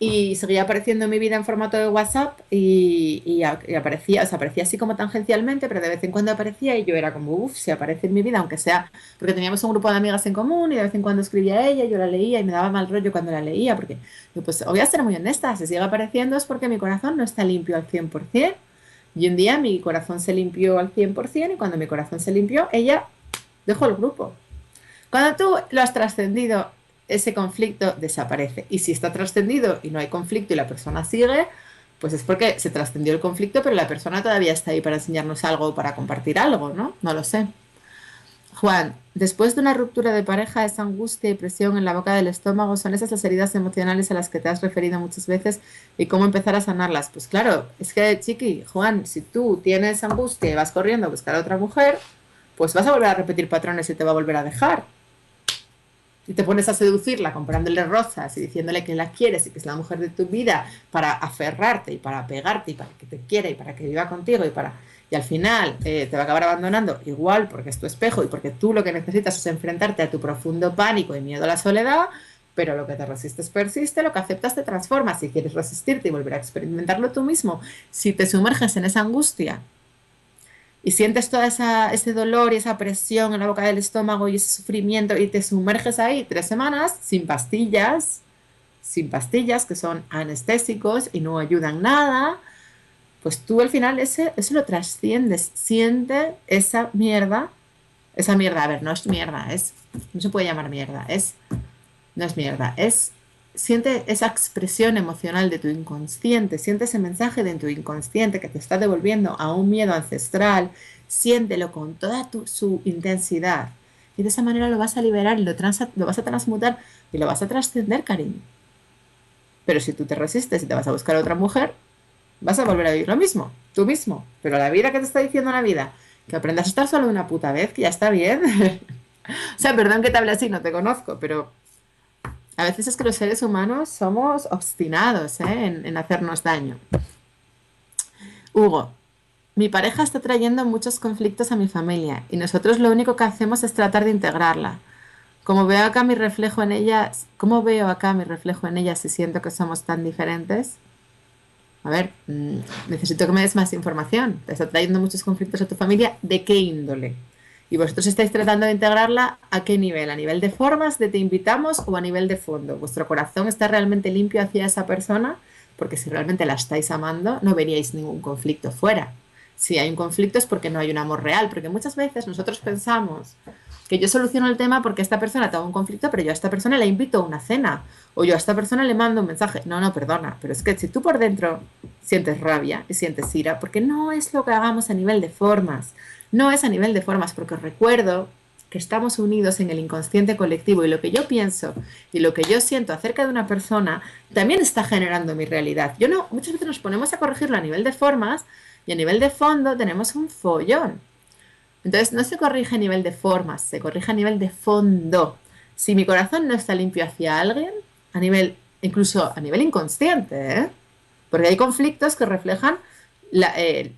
y seguía apareciendo en mi vida en formato de WhatsApp y aparecía, o sea, aparecía así como tangencialmente, pero de vez en cuando aparecía y yo era como, uff, si aparece en mi vida, aunque sea, porque teníamos un grupo de amigas en común y de vez en cuando escribía a ella, yo la leía y me daba mal rollo cuando la leía, porque, pues, voy a ser muy honesta, si sigue apareciendo es porque mi corazón no está limpio al 100%. Y un día mi corazón se limpió al 100% y cuando mi corazón se limpió, ella dejó el grupo. Cuando tú lo has trascendido, ese conflicto desaparece. Y si está trascendido y no hay conflicto y la persona sigue, pues es porque se trascendió el conflicto, pero la persona todavía está ahí para enseñarnos algo o para compartir algo, ¿no? No lo sé. Juan, después de una ruptura de pareja, esa angustia y presión en la boca del estómago son esas las heridas emocionales a las que te has referido muchas veces y cómo empezar a sanarlas. Pues claro, es que, chiqui, Juan, si tú tienes angustia y vas corriendo a buscar a otra mujer, pues vas a volver a repetir patrones y te va a volver a dejar y te pones a seducirla comprándole rosas y diciéndole que la quieres y que es la mujer de tu vida para aferrarte y para pegarte y para que te quiera y para que viva contigo y al final te va a acabar abandonando igual porque es tu espejo y porque tú lo que necesitas es enfrentarte a tu profundo pánico y miedo a la soledad, pero lo que te resistes persiste, lo que aceptas te transforma. Si quieres resistirte y volver a experimentarlo tú mismo, si te sumerges en esa angustia y sientes todo ese dolor y esa presión en la boca del estómago y ese sufrimiento y te sumerges ahí 3 semanas sin pastillas que son anestésicos y no ayudan nada, pues tú al final eso lo trasciendes, siente esa mierda, a ver, no es mierda, no se puede llamar mierda, no es mierda, siente esa expresión emocional de tu inconsciente, siente ese mensaje de tu inconsciente que te está devolviendo a un miedo ancestral, siéntelo con toda su intensidad. Y de esa manera lo vas a liberar y lo vas a transmutar y lo vas a trascender, cariño. Pero si tú te resistes y te vas a buscar a otra mujer, vas a volver a vivir lo mismo, tú mismo. Pero la vida que te está diciendo la vida, que aprendas a estar solo una puta vez, que ya está bien. O sea, perdón que te hable así, no te conozco, pero a veces es que los seres humanos somos obstinados, en hacernos daño. Hugo, mi pareja está trayendo muchos conflictos a mi familia y nosotros lo único que hacemos es tratar de integrarla. Como veo acá mi reflejo en ella, ¿cómo veo acá mi reflejo en ella si siento que somos tan diferentes? A ver, necesito que me des más información. Te está trayendo muchos conflictos a tu familia. ¿De qué índole? Y vosotros estáis tratando de integrarla ¿a qué nivel? ¿A nivel de formas, de te invitamos o a nivel de fondo? ¿Vuestro corazón está realmente limpio hacia esa persona? Porque si realmente la estáis amando, no veríais ningún conflicto fuera. Si hay un conflicto es porque no hay un amor real, porque muchas veces nosotros pensamos que yo soluciono el tema porque esta persona tenga un conflicto, pero yo a esta persona le invito a una cena, o yo a esta persona le mando un mensaje. No, no, perdona, pero es que si tú por dentro sientes rabia y sientes ira, porque no es lo que hagamos a nivel de formas, no es a nivel de formas, porque os recuerdo que estamos unidos en el inconsciente colectivo y lo que yo pienso y lo que yo siento acerca de una persona también está generando mi realidad. Yo no, muchas veces nos ponemos a corregirlo a nivel de formas y a nivel de fondo tenemos un follón. Entonces no se corrige a nivel de formas, se corrige a nivel de fondo. Si mi corazón no está limpio hacia alguien, incluso a nivel inconsciente, ¿eh? Porque hay conflictos que reflejan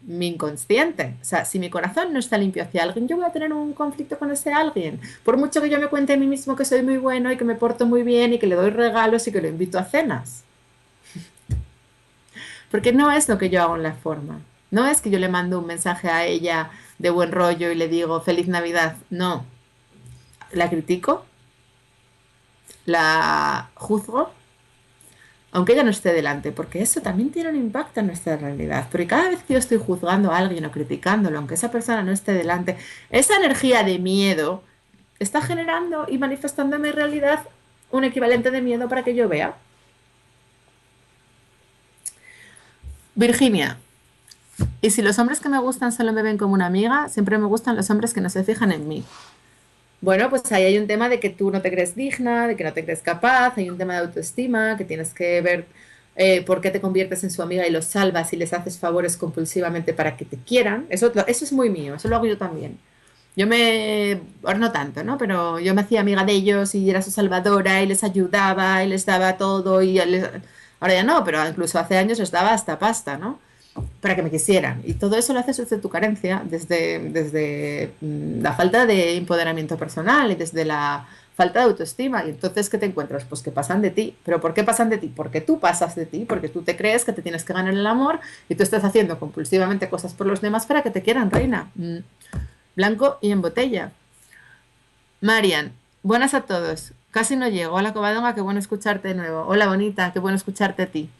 mi inconsciente. O sea, si mi corazón no está limpio hacia alguien, yo voy a tener un conflicto con ese alguien. Por mucho que yo me cuente a mí mismo que soy muy bueno y que me porto muy bien y que le doy regalos y que lo invito a cenas. Porque no es lo que yo hago en la forma. No es que yo le mando un mensaje a ella de buen rollo y le digo feliz Navidad. No. La critico, la juzgo, aunque ella no esté delante, porque eso también tiene un impacto en nuestra realidad. Porque cada vez que yo estoy juzgando a alguien o criticándolo, aunque esa persona no esté delante, esa energía de miedo está generando y manifestando en mi realidad un equivalente de miedo para que yo vea. Virginia, y si los hombres que me gustan solo me ven como una amiga, siempre me gustan los hombres que no se fijan en mí. Bueno, pues ahí hay un tema de que tú no te crees digna, de que no te crees capaz, hay un tema de autoestima, que tienes que ver por qué te conviertes en su amiga y los salvas y les haces favores compulsivamente para que te quieran. Eso es muy mío, eso lo hago yo también. Ahora no tanto, ¿no? Pero yo me hacía amiga de ellos y era su salvadora y les ayudaba y les daba todo ahora ya no, pero incluso hace años les daba hasta pasta, ¿no? para que me quisieran. Y todo eso lo haces desde tu carencia, desde la falta de empoderamiento personal y desde la falta de autoestima. Y entonces, ¿qué te encuentras? Pues que pasan de ti. ¿Pero por qué pasan de ti? Porque tú pasas de ti, porque tú te crees que te tienes que ganar el amor y tú estás haciendo compulsivamente cosas por los demás para que te quieran, reina. Blanco y en botella. Marian, buenas a todos. Casi no llego. Hola, Covadonga, qué bueno escucharte de nuevo. Hola, bonita, qué bueno escucharte a ti.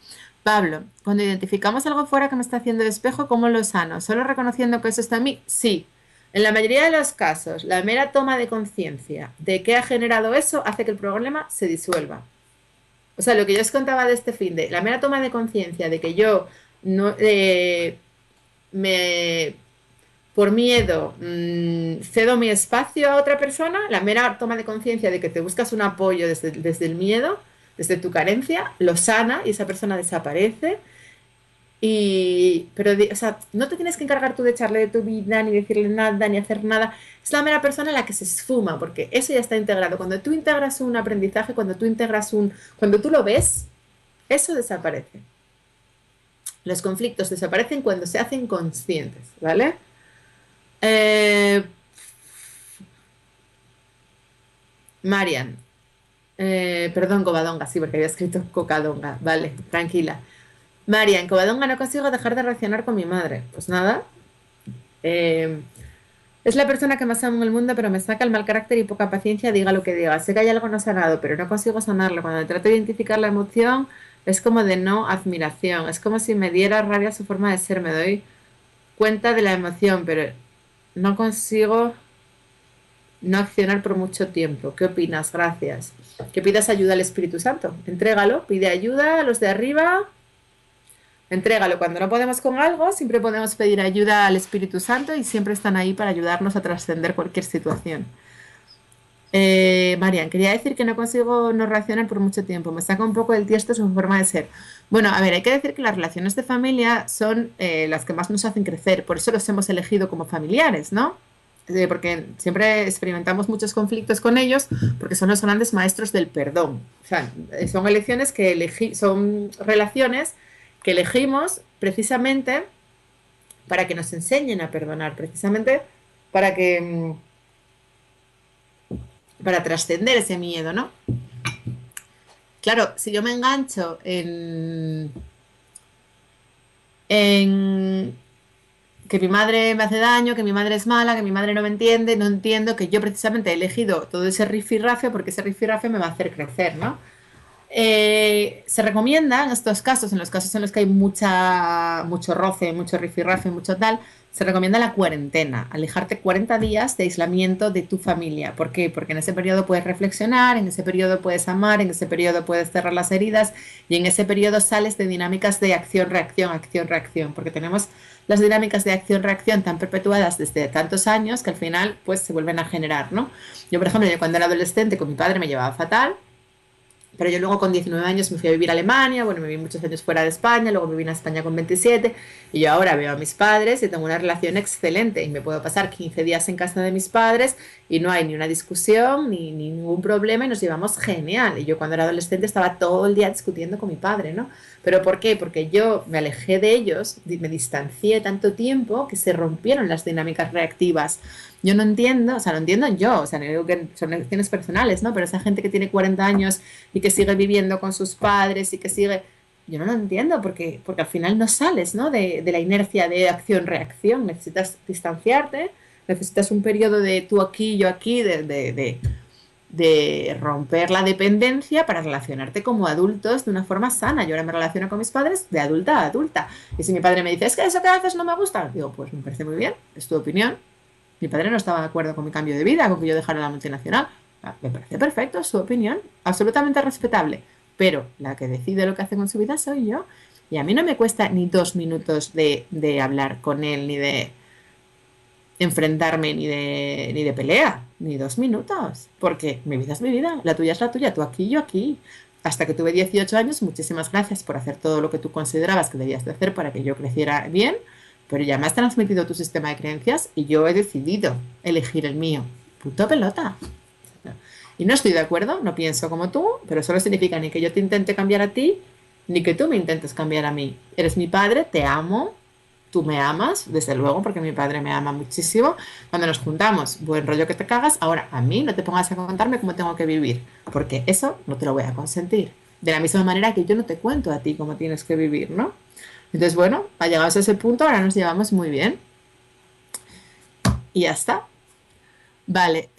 Pablo, cuando identificamos algo fuera que me está haciendo de espejo, ¿cómo lo sano? ¿Solo reconociendo que eso está en mí? Sí. En la mayoría de los casos, la mera toma de conciencia de qué ha generado eso hace que el problema se disuelva. O sea, lo que yo os contaba de este fin de la mera toma de conciencia de que yo no me por miedo cedo mi espacio a otra persona, la mera toma de conciencia de que te buscas un apoyo desde el miedo, desde tu carencia, lo sana y esa persona desaparece. Pero, o sea, no te tienes que encargar tú de echarle de tu vida, ni decirle nada, ni hacer nada. Es la mera persona la que se esfuma, porque eso ya está integrado. Cuando tú integras un aprendizaje, cuando tú lo ves, eso desaparece. Los conflictos desaparecen cuando se hacen conscientes, ¿vale? Eh, Marian, perdón, Covadonga, sí, porque había escrito Cocadonga, vale, tranquila. Marian, Covadonga, no consigo dejar de reaccionar con mi madre. Pues nada, eh, es la persona que más amo en el mundo, pero me saca el mal carácter y poca paciencia, diga lo que diga. Sé que hay algo no sanado, pero no consigo sanarlo. Cuando trato de identificar la emoción, es como de no admiración. Es como si me diera rabia su forma de ser. Me doy cuenta de la emoción, pero no consigo no accionar por mucho tiempo. ¿Qué opinas? Gracias. Que pidas ayuda al Espíritu Santo. Entrégalo, pide ayuda a los de arriba. Entrégalo. Cuando no podemos con algo, siempre podemos pedir ayuda al Espíritu Santo y siempre están ahí para ayudarnos a trascender cualquier situación. Marian, quería decir que no consigo no reaccionar por mucho tiempo. Me saca un poco del tiesto su forma de ser. Bueno, a ver, hay que decir que las relaciones de familia son las que más nos hacen crecer. Por eso los hemos elegido como familiares, ¿no? Porque siempre experimentamos muchos conflictos con ellos porque son los grandes maestros del perdón. O sea, son elecciones son relaciones que elegimos precisamente para que nos enseñen a perdonar, precisamente para que para trascender ese miedo, ¿no? Claro, si yo me engancho en que mi madre me hace daño, que mi madre es mala, que mi madre no me entiende, no entiendo que yo precisamente he elegido todo ese rifirrafe porque ese rifirrafe me va a hacer crecer, ¿no? Se recomienda en estos casos, en los casos en los que hay mucho roce, mucho rifirrafe, mucho tal, se recomienda la cuarentena, alejarte 40 días de aislamiento de tu familia. ¿Por qué? Porque en ese periodo puedes reflexionar, en ese periodo puedes amar, en ese periodo puedes cerrar las heridas y en ese periodo sales de dinámicas de acción-reacción, acción-reacción, porque tenemos las dinámicas de acción-reacción tan perpetuadas desde tantos años que al final pues se vuelven a generar, ¿no? Yo, por ejemplo, cuando era adolescente con mi padre me llevaba fatal, pero yo luego con 19 años me fui a vivir a Alemania, bueno, me viví muchos años fuera de España, luego me vine a España con 27 y yo ahora veo a mis padres y tengo una relación excelente y me puedo pasar 15 días en casa de mis padres y no hay ni una discusión ni ningún problema y nos llevamos genial. Y yo cuando era adolescente estaba todo el día discutiendo con mi padre, ¿no? ¿Pero por qué? Porque yo me alejé de ellos, me distancié tanto tiempo que se rompieron las dinámicas reactivas. Yo no entiendo, o sea, lo entiendo yo, o sea, no digo que son elecciones personales, ¿no? Pero esa gente que tiene 40 años y que sigue viviendo con sus padres y que sigue... Yo no lo entiendo porque al final no sales, ¿no? De la inercia de acción-reacción. Necesitas distanciarte, necesitas un periodo de tú aquí, yo aquí, de romper la dependencia para relacionarte como adultos de una forma sana. Yo ahora me relaciono con mis padres de adulta a adulta. Y si mi padre me dice, es que eso que haces no me gusta, digo, pues me parece muy bien, es tu opinión. Mi padre no estaba de acuerdo con mi cambio de vida, con que yo dejara la multinacional. Me parece perfecto, es su opinión, absolutamente respetable. Pero la que decide lo que hace con su vida soy yo. Y a mí no me cuesta ni 2 minutos de hablar con él, ni de enfrentarme, ni de pelea, ni 2 minutos. Porque mi vida es mi vida, la tuya es la tuya, tú aquí, yo aquí. Hasta que tuve 18 años, muchísimas gracias por hacer todo lo que tú considerabas que debías de hacer para que yo creciera bien, pero ya me has transmitido tu sistema de creencias y yo he decidido elegir el mío. Punto pelota. Y no estoy de acuerdo, no pienso como tú, pero eso no significa ni que yo te intente cambiar a ti, ni que tú me intentes cambiar a mí. Eres mi padre, te amo, tú me amas, desde luego, porque mi padre me ama muchísimo. Cuando nos juntamos, buen rollo que te cagas. Ahora, a mí no te pongas a contarme cómo tengo que vivir, porque eso no te lo voy a consentir. De la misma manera que yo no te cuento a ti cómo tienes que vivir, ¿no? Entonces, bueno, ha llegado a ese punto, ahora nos llevamos muy bien y ya está. Vale,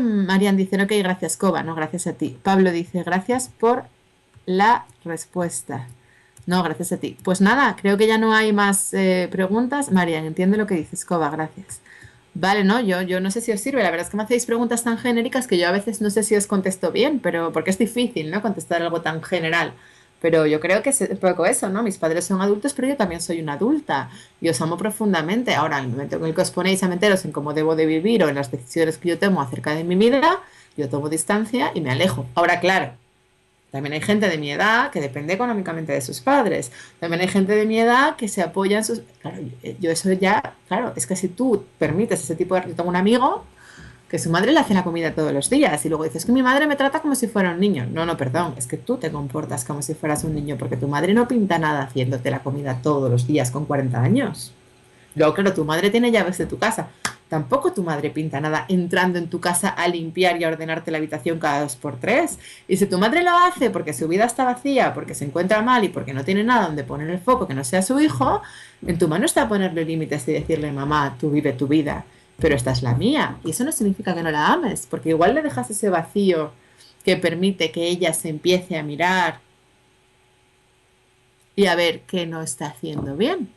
Marian dice, ok, gracias, Coba, no, gracias a ti. Pablo dice, gracias por la respuesta. No, gracias a ti. Pues nada, creo que ya no hay más preguntas. Marian, entiendo lo que dices, Coba, gracias. Vale, no, yo no sé si os sirve. La verdad es que me hacéis preguntas tan genéricas que yo a veces no sé si os contesto bien, pero porque es difícil, ¿no? Contestar algo tan general. Pero yo creo que es un poco eso, ¿no? Mis padres son adultos, pero yo también soy una adulta y os amo profundamente. Ahora, en el momento en el que os ponéis a meteros en cómo debo de vivir o en las decisiones que yo tomo acerca de mi vida, yo tomo distancia y me alejo. Ahora, claro. También hay gente de mi edad que depende económicamente de sus padres. También hay gente de mi edad que se apoya en sus... Claro, yo eso ya... Claro, es que si tú permites ese tipo de... Yo tengo un amigo que su madre le hace la comida todos los días y luego dices que mi madre me trata como si fuera un niño. No, no, perdón, es que tú te comportas como si fueras un niño porque tu madre no pinta nada haciéndote la comida todos los días con 40 años. Luego, claro, tu madre tiene llaves de tu casa. Tampoco tu madre pinta nada entrando en tu casa a limpiar y a ordenarte la habitación cada 2 por 3. Y si tu madre lo hace porque su vida está vacía, porque se encuentra mal y porque no tiene nada donde poner el foco que no sea su hijo, en tu mano está ponerle límites y decirle, mamá, tú vive tu vida, pero esta es la mía. Y eso no significa que no la ames, porque igual le dejas ese vacío que permite que ella se empiece a mirar y a ver qué no está haciendo bien.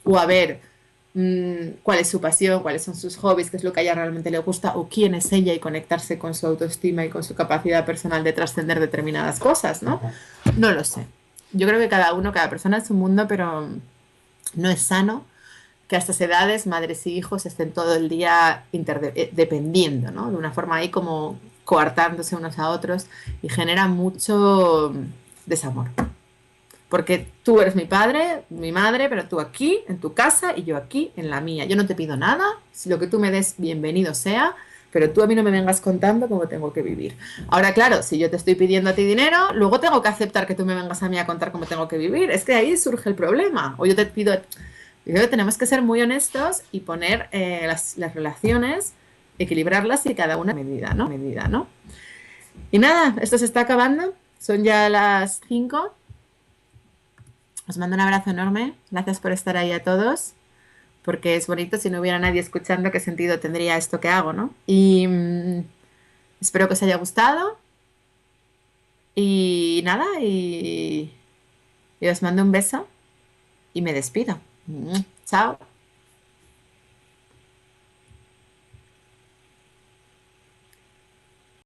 O a ver cuál es su pasión, cuáles son sus hobbies, qué es lo que a ella realmente le gusta o quién es ella y conectarse con su autoestima y con su capacidad personal de trascender determinadas cosas, ¿no? No lo sé. Yo creo que cada uno, cada persona es un mundo, pero no es sano que a estas edades madres y hijos estén todo el día dependiendo, ¿no? De una forma ahí como coartándose unos a otros y genera mucho desamor. Porque tú eres mi padre, mi madre, pero tú aquí, en tu casa, y yo aquí, en la mía. Yo no te pido nada, si lo que tú me des, bienvenido sea, pero tú a mí no me vengas contando cómo tengo que vivir. Ahora, claro, si yo te estoy pidiendo a ti dinero, luego tengo que aceptar que tú me vengas a mí a contar cómo tengo que vivir. Es que ahí surge el problema. O yo te pido... Yo creo que tenemos que ser muy honestos y poner las relaciones, equilibrarlas y cada una medida, ¿no? Y nada, esto se está acabando. Son ya las 5. Os mando un abrazo enorme. Gracias por estar ahí a todos. Porque es bonito si no hubiera nadie escuchando, qué sentido tendría esto que hago, ¿no? Y espero que os haya gustado. Y nada, y os mando un beso y me despido. Chao.